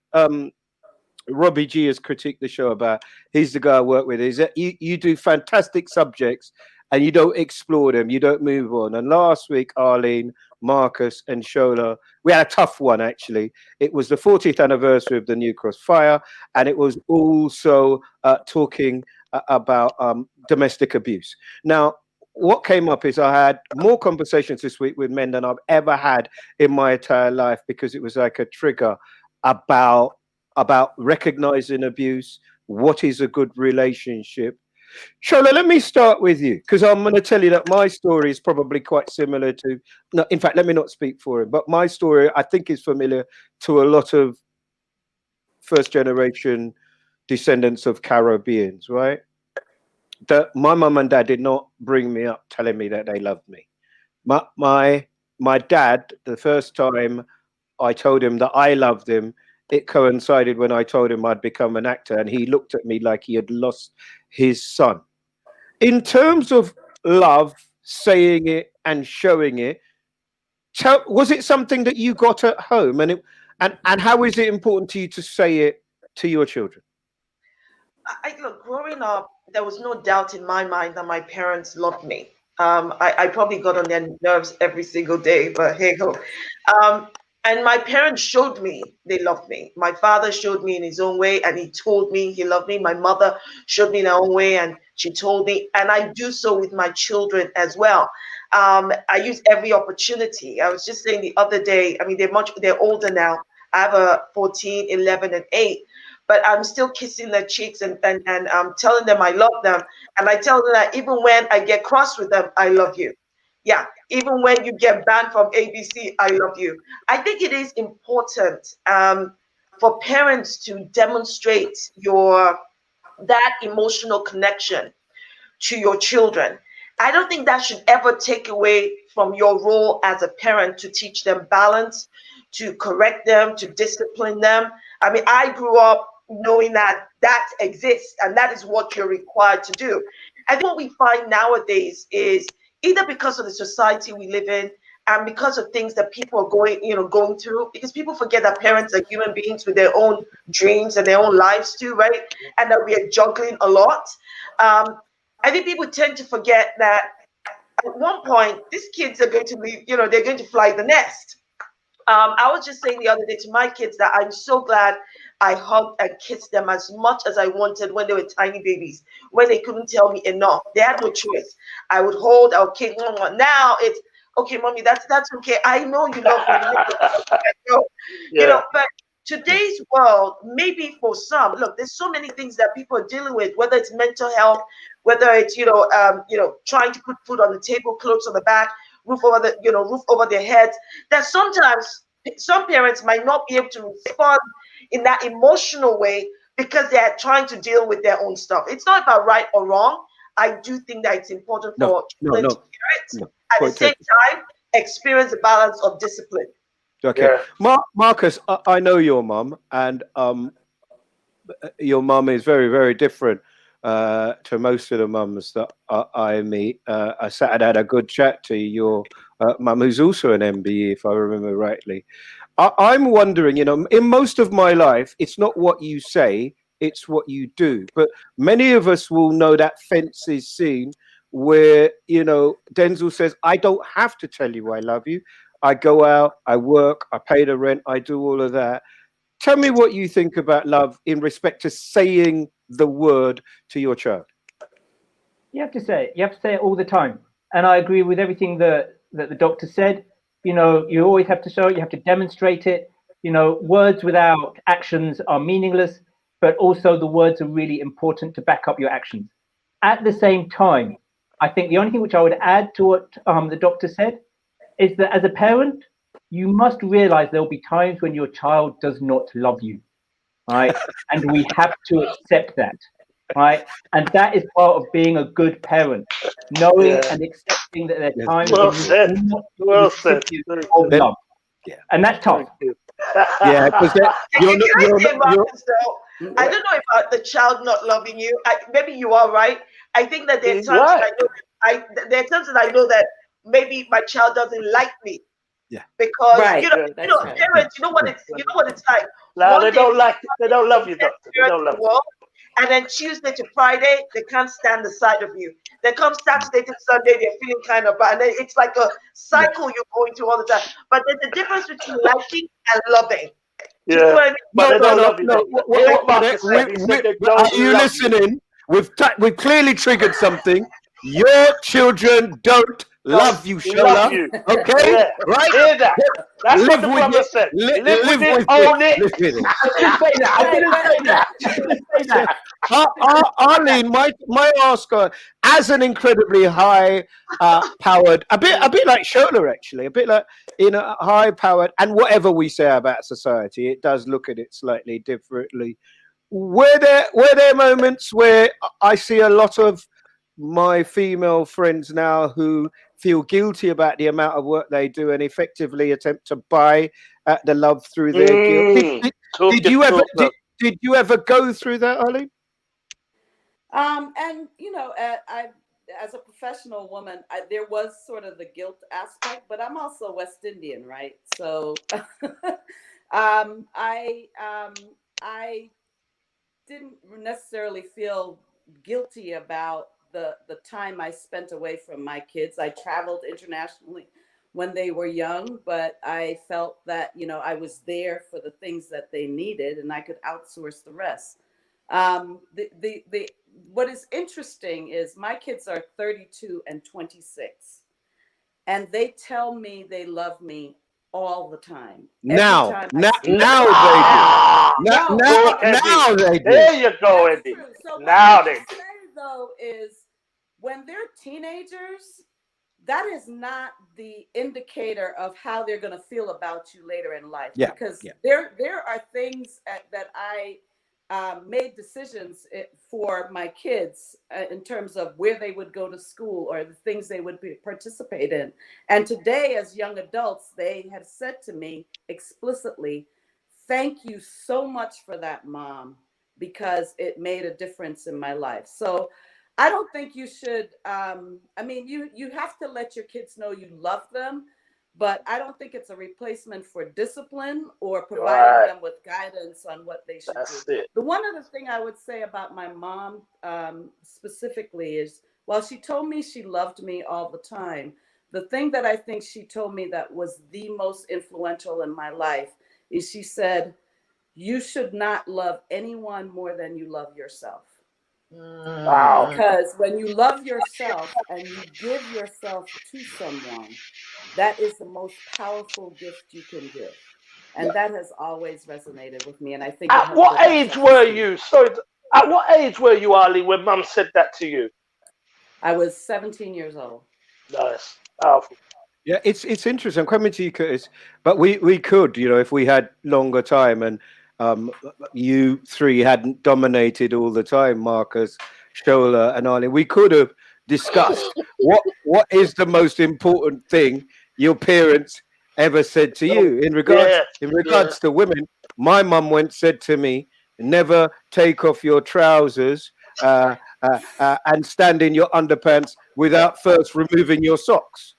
Robbie G has critiqued the show about, he's the guy I work with, is that you do fantastic subjects and you don't explore them, you don't move on. And last week, Arlene, Marcus, and Shola, we had a tough one actually. It was the 40th anniversary of the New Cross fire, and it was also talking about domestic abuse. Now, what came up is I had more conversations this week with men than I've ever had in my entire life because it was like a trigger about recognizing abuse, what is a good relationship. Shola, let me start with you because I'm going to tell you that my story is probably quite similar to, no, in fact, let me not speak for him, but my story I think is familiar to a lot of first generation descendants of Caribbeans, right? That my mum and dad did not bring me up telling me that they loved me. My dad, the first time I told him that I loved him, it coincided when I told him I'd become an actor, and he looked at me like he had lost his son. In terms of love, saying it and showing it, was it something that you got at home, and how is it important to you to say it to your children? Look, growing up, there was no doubt in my mind that my parents loved me. I probably got on their nerves every single day, but hey ho. Um, and my parents showed me they loved me. My father showed me in his own way, and he told me he loved me. My mother showed me in her own way, and she told me, and I do so with my children as well. I use every opportunity. I was just saying the other day, I mean, they're older now. I have a 14, 11, and 8, but I'm still kissing their cheeks and I'm telling them I love them. And I tell them that even when I get cross with them, I love you. Yeah, even when you get banned from ABC, I love you. I think it is important for parents to demonstrate that emotional connection to your children. I don't think that should ever take away from your role as a parent to teach them balance, to correct them, to discipline them. I mean, I grew up knowing that that exists and that is what you're required to do. I think what we find nowadays is either because of the society we live in and because of things that people are going through, because people forget that parents are human beings with their own dreams and their own lives too, right? And that we are juggling a lot. I think people tend to forget that at one point, these kids are going to leave, they're going to fly the nest. I was just saying the other day to my kids that I'm so glad I hugged and kissed them as much as I wanted when they were tiny babies, when they couldn't tell me enough. They had no choice. I would hold, I would kiss. Now it's, okay, mommy, that's okay. I know you love me. I know. But today's world, maybe for some, look, there's so many things that people are dealing with, whether it's mental health, whether it's trying to put food on the table, clothes on the back, roof over their heads, that sometimes some parents might not be able to respond in that emotional way because they're trying to deal with their own stuff. It's not about right or wrong. I do think that it's important for children to hear it. At the same time, experience the balance of discipline. Okay, Marcus, I know your mum, and your mum is very, very different to most of the mums that I meet. I sat and had a good chat to your mum, who's also an MBE, if I remember rightly. I'm wondering, in most of my life, it's not what you say, it's what you do. But many of us will know that fence is seen where, Denzel says, I don't have to tell you I love you. I go out, I work, I pay the rent, I do all of that. Tell me what you think about love in respect to saying the word to your child. You have to say it. You have to say it all the time. And I agree with everything that the doctor said. You always have to show it. You have to demonstrate it. Words without actions are meaningless, but also the words are really important to back up your actions. At the same time, I think the only thing which I would add to what the doctor said is that as a parent, you must realize there will be times when your child does not love you, right? And we have to accept that, right? And that is part of being a good parent, knowing and accepting that there are times when you do not love. Yeah. And that's tough. Yeah, because I don't know about the child not loving you. Maybe you are right. I think that there are times that I know that maybe my child doesn't like me. Yeah. Because parents, you know what it's like. No, they don't love you, doctor. They don't love you. And then Tuesday to Friday, they can't stand the sight of you. They come Saturday to Sunday, they're feeling kind of bad. And then it's like a cycle you're going through all the time. But there's a difference between liking and loving. Yeah. You know what I mean? But they don't love you. Are you listening? We've clearly triggered something. Your children don't love you, Shola. Okay? Yeah. Right? Hear that. That's what the brother said. Live with it, own it. I didn't say that. Arlene, my ask as an incredibly high powered, a bit like Shola actually, a bit like high powered, and whatever we say about society, it does look at it slightly differently. Were there moments where I see a lot of my female friends now who feel guilty about the amount of work they do and effectively attempt to buy the love through their guilt? Did you ever go through that, Arlene? And I, as a professional woman, there was sort of the guilt aspect, but I'm also West Indian, right? So I didn't necessarily feel guilty about the time I spent away from my kids. I traveled internationally when they were young, but I felt that, you know, I was there for the things that they needed and I could outsource the rest. What is interesting is my kids are 32 and 26, and they tell me they love me all the time. Now they do. There you go, Eddie. So now they do. Say, though, is when they're teenagers, that is not the indicator of how they're going to feel about you later in life. Yeah, because yeah. there are things that I made decisions for my kids in terms of where they would go to school or the things they would participate in. And today, as young adults, they have said to me explicitly, "Thank you so much for that, Mom, because it made a difference in my life." So I don't think you should, I mean, you have to let your kids know you love them, but I don't think it's a replacement for discipline or providing them with guidance on what they should do. The one other thing I would say about my mom specifically is, while she told me she loved me all the time, the thing that I think she told me that was the most influential in my life is she said, "You should not love anyone more than you love yourself." Wow. Because when you love yourself and you give yourself to someone, that is the most powerful gift you can give. And that has always resonated with me. And I think at what age were you? At what age were you, Ali, when Mum said that to you? I was 17 years old. Nice. Powerful. Yeah, it's interesting. I'm coming to you, Curtis, but we could, you know, if we had longer time and you three hadn't dominated all the time, Marcus, Shola, and Arlene, we could have discussed what is the most important thing your parents ever said to you in regards to women. My mum once said to me, "Never take off your trousers and stand in your underpants without first removing your socks."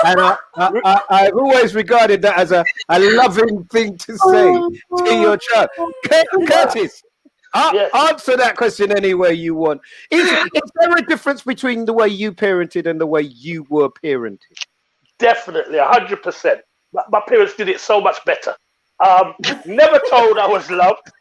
And I've always regarded that as a loving thing to say to your child. Curtis, answer that question any way you want. Is there a difference between the way you parented and the way you were parented? Definitely, 100%. My parents did it so much better. Never told I was loved.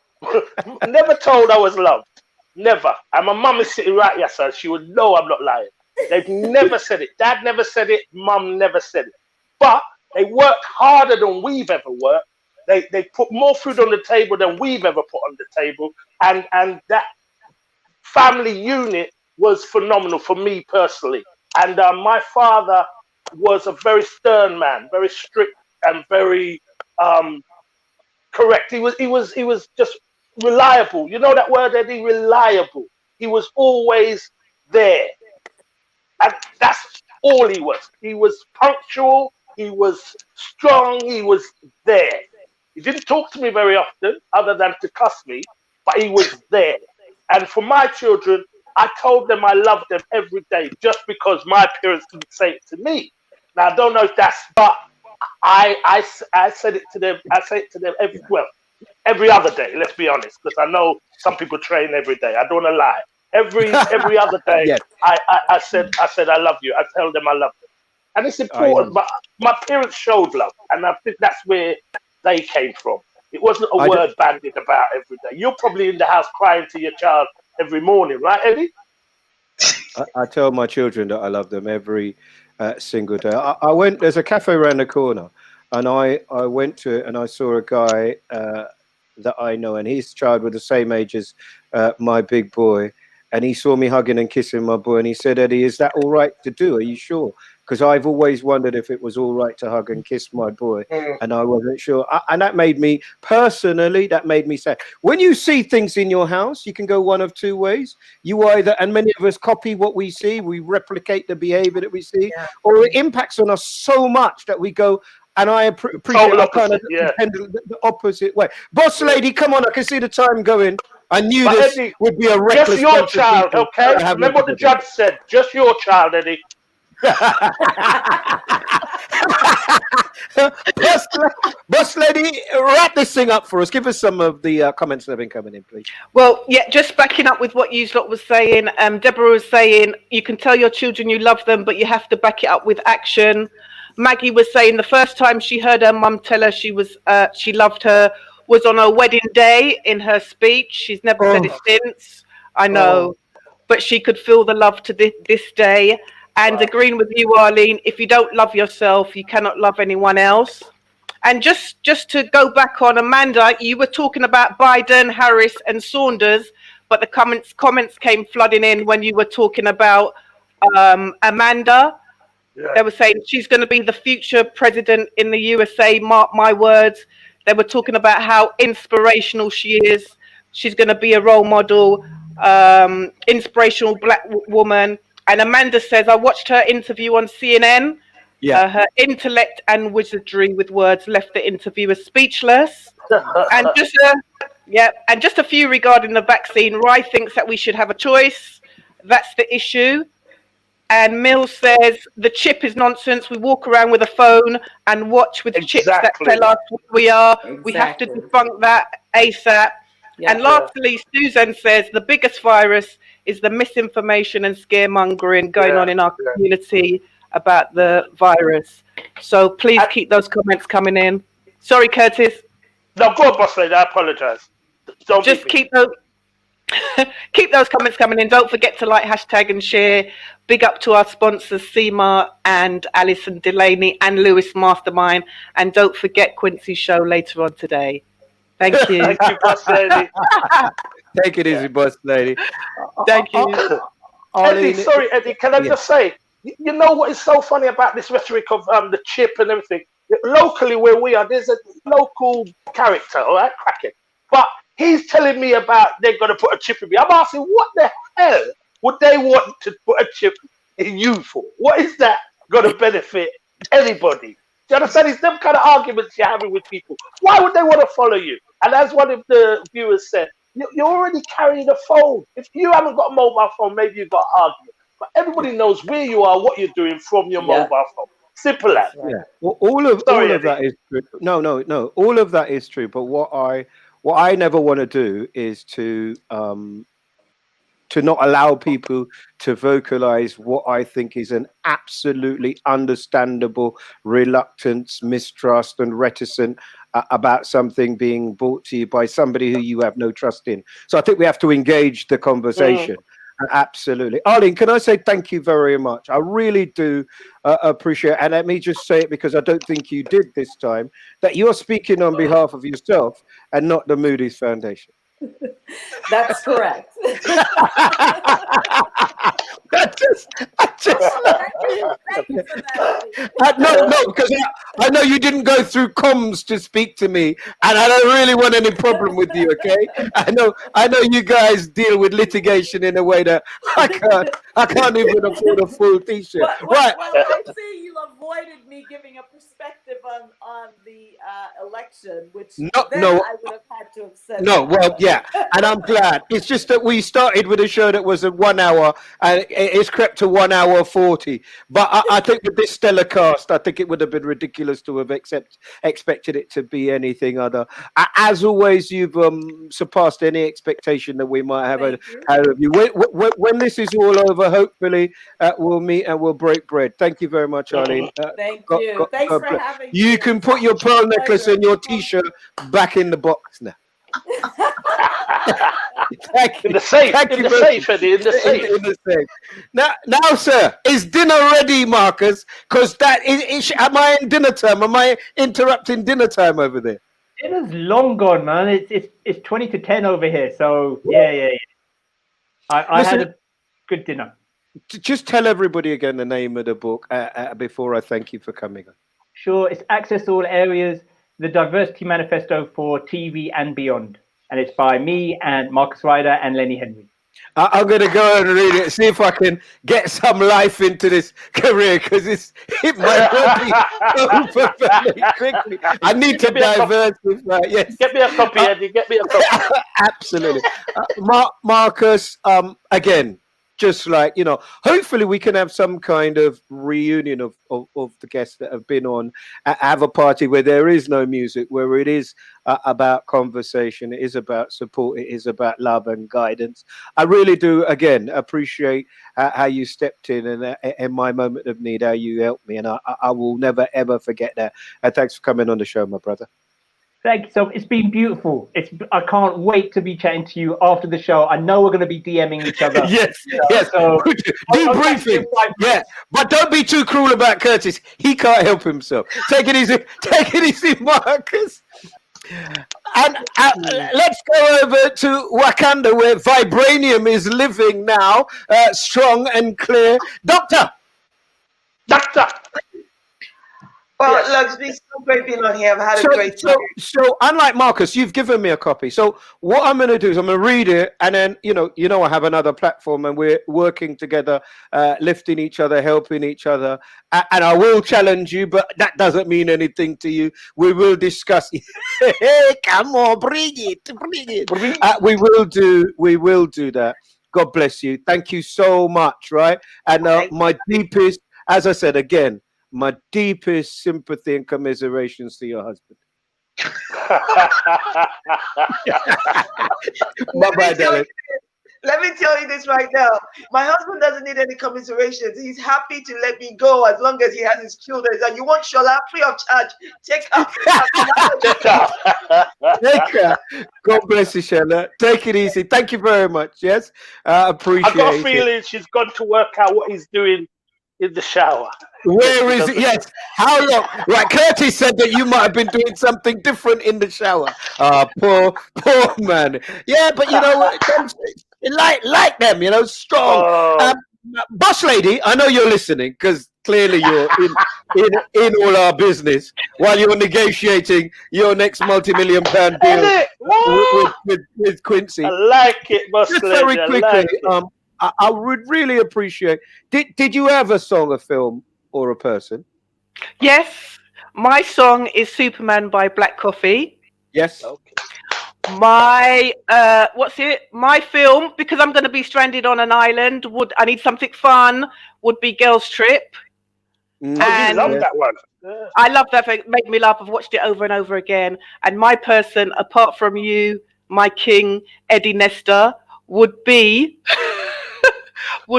Never told I was loved. Never. And my mum is sitting right here, so she would know I'm not lying. They've never said it. Dad never said it. Mum never said it. But they worked harder than we've ever worked. They put more food on the table than we've ever put on the table. And that family unit was phenomenal for me personally. And my father was a very stern man, very strict and very correct. He was just reliable. You know that word, Eddie? Reliable. He was always there. And that's all he was. He was punctual. He was strong. He was there. He didn't talk to me very often other than to cuss me, but he was there. And for my children, I told them I loved them every day just because my parents didn't say it to me. Now, I don't know if that's, but I said it to them. I say it to them every other day, let's be honest, because I know some people train every day. I don't want to lie. Every other day, yes. I said I love you. I tell them I love them, and it's important. But my parents showed love, and I think that's where they came from. It wasn't a word bandied about every day. You're probably in the house crying to your child every morning, right, Eddie? I tell my children that I love them every single day. I went. There's a cafe around the corner, and I went to it, and I saw a guy that I know, and his child was the same age as my big boy. And he saw me hugging and kissing my boy, and he said, "Eddie, is that all right to do? Are you sure?" Because I've always wondered if it was all right to hug and kiss my boy, and I wasn't sure. And that made me, personally, sad. When you see things in your house, you can go one of two ways. You either, and many of us copy what we see, we replicate the behavior that we see, or it impacts on us so much that we go, and I appreciate the opposite way. Boss lady, come on, I can see the time going. I knew this would be a reckless. Just your child, okay? Remember what the judge said. Just your child, Eddie. Boss lady, wrap this thing up for us. Give us some of the comments that have been coming in, please. Well, yeah, just backing up with what you lot was saying. Deborah was saying you can tell your children you love them, but you have to back it up with action. Maggie was saying the first time she heard her mum tell her she loved her was on her wedding day in her speech. She's never said it since. I know, but she could feel the love to this day. And agreeing with you, Arlene, if you don't love yourself, you cannot love anyone else. And just to go back on Amanda, you were talking about Biden, Harris, and Saunders, but the comments came flooding in when you were talking about Amanda. Yeah. They were saying she's going to be the future president in the USA. Mark my words. They were talking about how inspirational she is. She's going to be a role model, inspirational black woman. And Amanda says, I watched her interview on CNN. Yeah. Her intellect and wizardry with words left the interviewer speechless. And just a few regarding the vaccine. Rye thinks that we should have a choice. That's the issue. And Mills says the chip is nonsense. We walk around with a phone and watch with chips that tell us what we are. Exactly. We have to debunk that ASAP. Yeah, and lastly, Susan says the biggest virus is the misinformation and scaremongering going on in our community about the virus. So please keep those comments coming in. Sorry, Curtis. No, go on, boss lady. I apologize. Just keep those comments coming in. Don't forget to like, hashtag, and share. Big up to our sponsors, Seema and Alison Delaney and Lewis Mastermind. And don't forget Quincy's show later on today. Thank you. Thank you, boss lady. Take it easy, boss lady. Thank you. Eddie, can I just say, you know what is so funny about this rhetoric of the chip and everything? Locally where we are, there's a local character, all right, Kraken. But he's telling me about they're going to put a chip in me. I'm asking, what the hell would they want to put a chip in you for? What is that going to benefit anybody? Do you understand? It's them kind of arguments you're having with people. Why would they want to follow you? And as one of the viewers said, you're already carrying a phone. If you haven't got a mobile phone, maybe you've got to argue. But everybody knows where you are, what you're doing from your mobile phone. Simple as. Yeah. Well, all of that is true. No. All of that is true. But what I never want to do is to not allow people to vocalize what I think is an absolutely understandable reluctance, mistrust, and reticent about something being brought to you by somebody who you have no trust in. So I think we have to engage the conversation. Absolutely. Arlene, can I say thank you very much? I really do appreciate it. And let me just say it because I don't think you did this time, that you're speaking on behalf of yourself and not the Moody's Foundation. That's correct. No, because I know you didn't go through comms to speak to me, and I don't really want any problem with you. Okay, I know you guys deal with litigation in a way that I can't even afford a full T-shirt. Well, I see you avoided me giving a perspective on the election, which I would have had to have said. No, well, yeah, and I'm glad. It's just that we started with a show that was at 1 hour, and it's crept to 1 hour 40. But I think with this stellar cast, I think it would have been ridiculous to have expected it to be anything other. As always, you've surpassed any expectation that we might have out of you. When this is all over, hopefully we'll meet and we'll break bread. Thank you very much, Arlene. Thank you. Thanks for having me. You can put your pearl necklace and your T-shirt back in the box now. In the safe, Eddie, in the safe. Now, sir, is dinner ready, Marcus? Because am I in dinner time? Am I interrupting dinner time over there? Dinner's long gone, man. It's 20 to 10 over here. So yeah. I had a good dinner. Just tell everybody again the name of the book before I thank you for coming on. Sure, it's Access All Areas, the Diversity Manifesto for TV and Beyond. And it's by me and Marcus Ryder and Lenny Henry. I'm going to go and read it, see if I can get some life into this career, because it might well be over very quickly. I need to diversify. Yes. Get me a copy, Eddie. Get me a copy. Absolutely. Marcus, again, just like, hopefully we can have some kind of reunion of the guests that have been on, have a party where there is no music, where it is about conversation, it is about support, it is about love and guidance. I really do, again, appreciate how you stepped in my moment of need, how you helped me, and I will never ever forget that. And thanks for coming on the show, my brother. Thank you. So it's been beautiful. I can't wait to be chatting to you after the show. I know we're going to be DMing each other. Yes. So Debriefing. Yeah, but don't be too cruel about Curtis. He can't help himself. Take it easy, Marcus. And let's go over to Wakanda, where vibranium is living now, strong and clear. Doctor. Well, look, it's been so great being on here. I've had a great time. So unlike Marcus, you've given me a copy. So what I'm going to do is I'm going to read it, and then I have another platform, and we're working together, lifting each other, helping each other. And I will challenge you, but that doesn't mean anything to you. We will discuss. Hey, come on, bring it. We will do that. God bless you. Thank you so much. Right, and my deepest, as I said again, my deepest sympathy and commiserations to your husband. Bye-bye, darling. Let me tell you this right now. My husband doesn't need any commiserations. He's happy to let me go as long as he has his children. And you want Shola free of charge? Take her. Take her. God bless you, Shola. Take it easy. Thank you very much. Yes, appreciate it. I've got a feeling she's gone to work out what he's doing in the shower. Where is it? Yes. How long? Right. Curtis said that you might have been doing something different in the shower. Poor man. Yeah, but you know what? Like them, strong. Boss lady, I know you're listening because clearly you're in all our business while you're negotiating your next multi-million-pound deal with Quincy. I like it, boss lady. Very quickly, I would really appreciate. Did you have a song, a film, or a person? Yes, my song is Superman by Black Coffee. Yes. Okay. My my film, because I'm going to be stranded on an island, I need something fun, would be Girls Trip. And I love that one. Yeah. I love that. It made me laugh. I've watched it over and over again. And my person, apart from you, my king, Eddie Nestor, would be...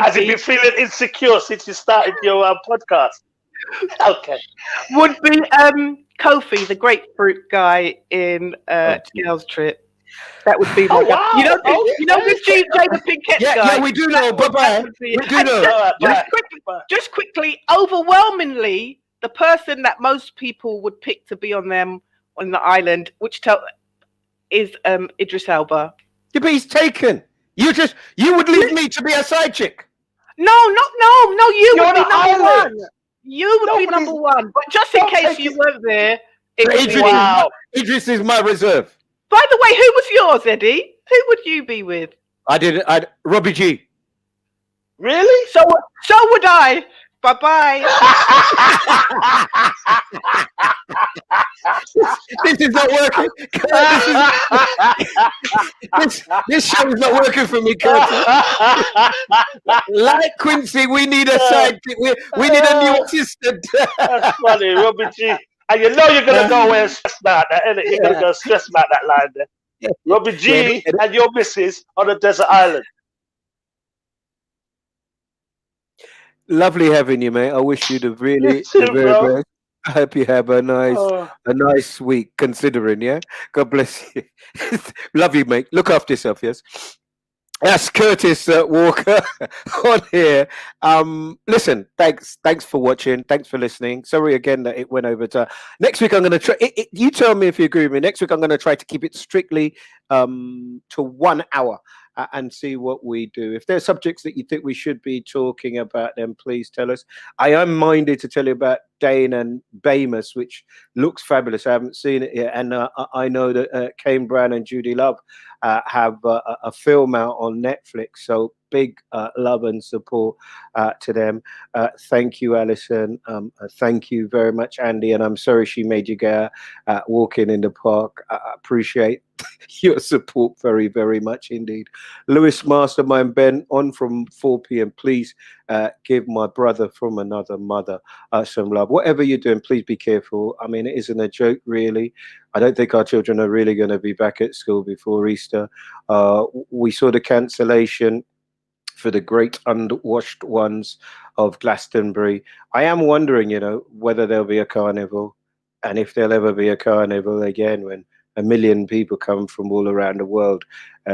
Has he been feeling insecure since you started your podcast? Okay. Would be Kofi, the grapefruit guy in Girls Trip. That would be my guy. You know this Jada Pinkett guy? Yeah, we do know. Bye-bye. We do know. Just quickly, overwhelmingly, the person that most people would pick to be on the island, is Idris Elba. Yeah, but he's taken. You would leave me to be a side chick. No, you would be number one. You would be number one. But just in case you weren't there, Idris is my reserve. By the way, who was yours, Eddie? Who would you be with? Robbie G. Really? So would I. Bye-bye. This is not working. This show is not working for me, Curtis. Like Quincy, we need a sidekick. We need a new assistant. That's funny, Robbie G. And you're going to go and stress about that, innit? You're going to go stress about that line there. Robbie G and your missus on a desert island. Lovely having you, mate. I wish you the very best. I hope you have a nice week, considering, yeah? God bless you. Love you, mate. Look after yourself, yes? That's Curtis Walker on here. Listen, thanks for watching. Thanks for listening. Sorry again that it went over to... Next week, I'm going to try... you tell me if you agree with me. Next week, I'm going to try to keep it strictly to 1 hour. And see what we do. If there are subjects that you think we should be talking about, then please tell us. I am minded to tell you about Dane and Bamus, which looks fabulous. I haven't seen it yet. And I know that Kane Brown and Judy Love have a film out on Netflix. So big love and support to them. Thank you, Alison. Thank you very much, Andy. And I'm sorry she made you go walking in the park. I appreciate your support very, very much indeed. Lewis, Mastermind, Ben, on from 4 p.m. Please give my brother from another mother some love. Whatever you're doing, please be careful. I mean, it isn't a joke, really. I don't think our children are really going to be back at school before Easter. We saw the cancellation for the great unwashed ones of Glastonbury. I am wondering, whether there'll be a carnival, and if there'll ever be a carnival again when 1 million people come from all around the world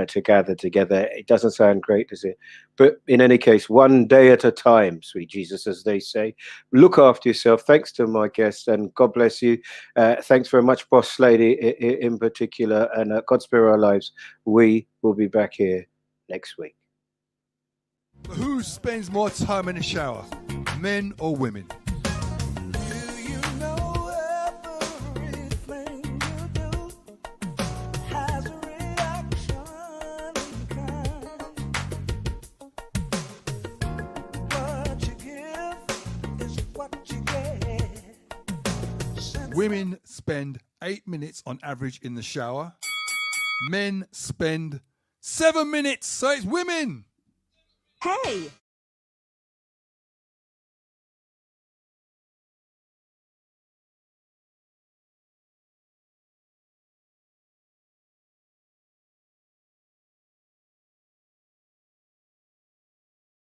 to gather together. It doesn't sound great, does it? But in any case, one day at a time, sweet Jesus, as they say. Look after yourself. Thanks to my guests, and God bless you. Thanks very much, Boss Lady, in particular, and God spare our lives. We will be back here next week. Who spends more time in the shower, men or women? Women spend 8 minutes on average in the shower. Men spend 7 minutes. So it's women. Hey,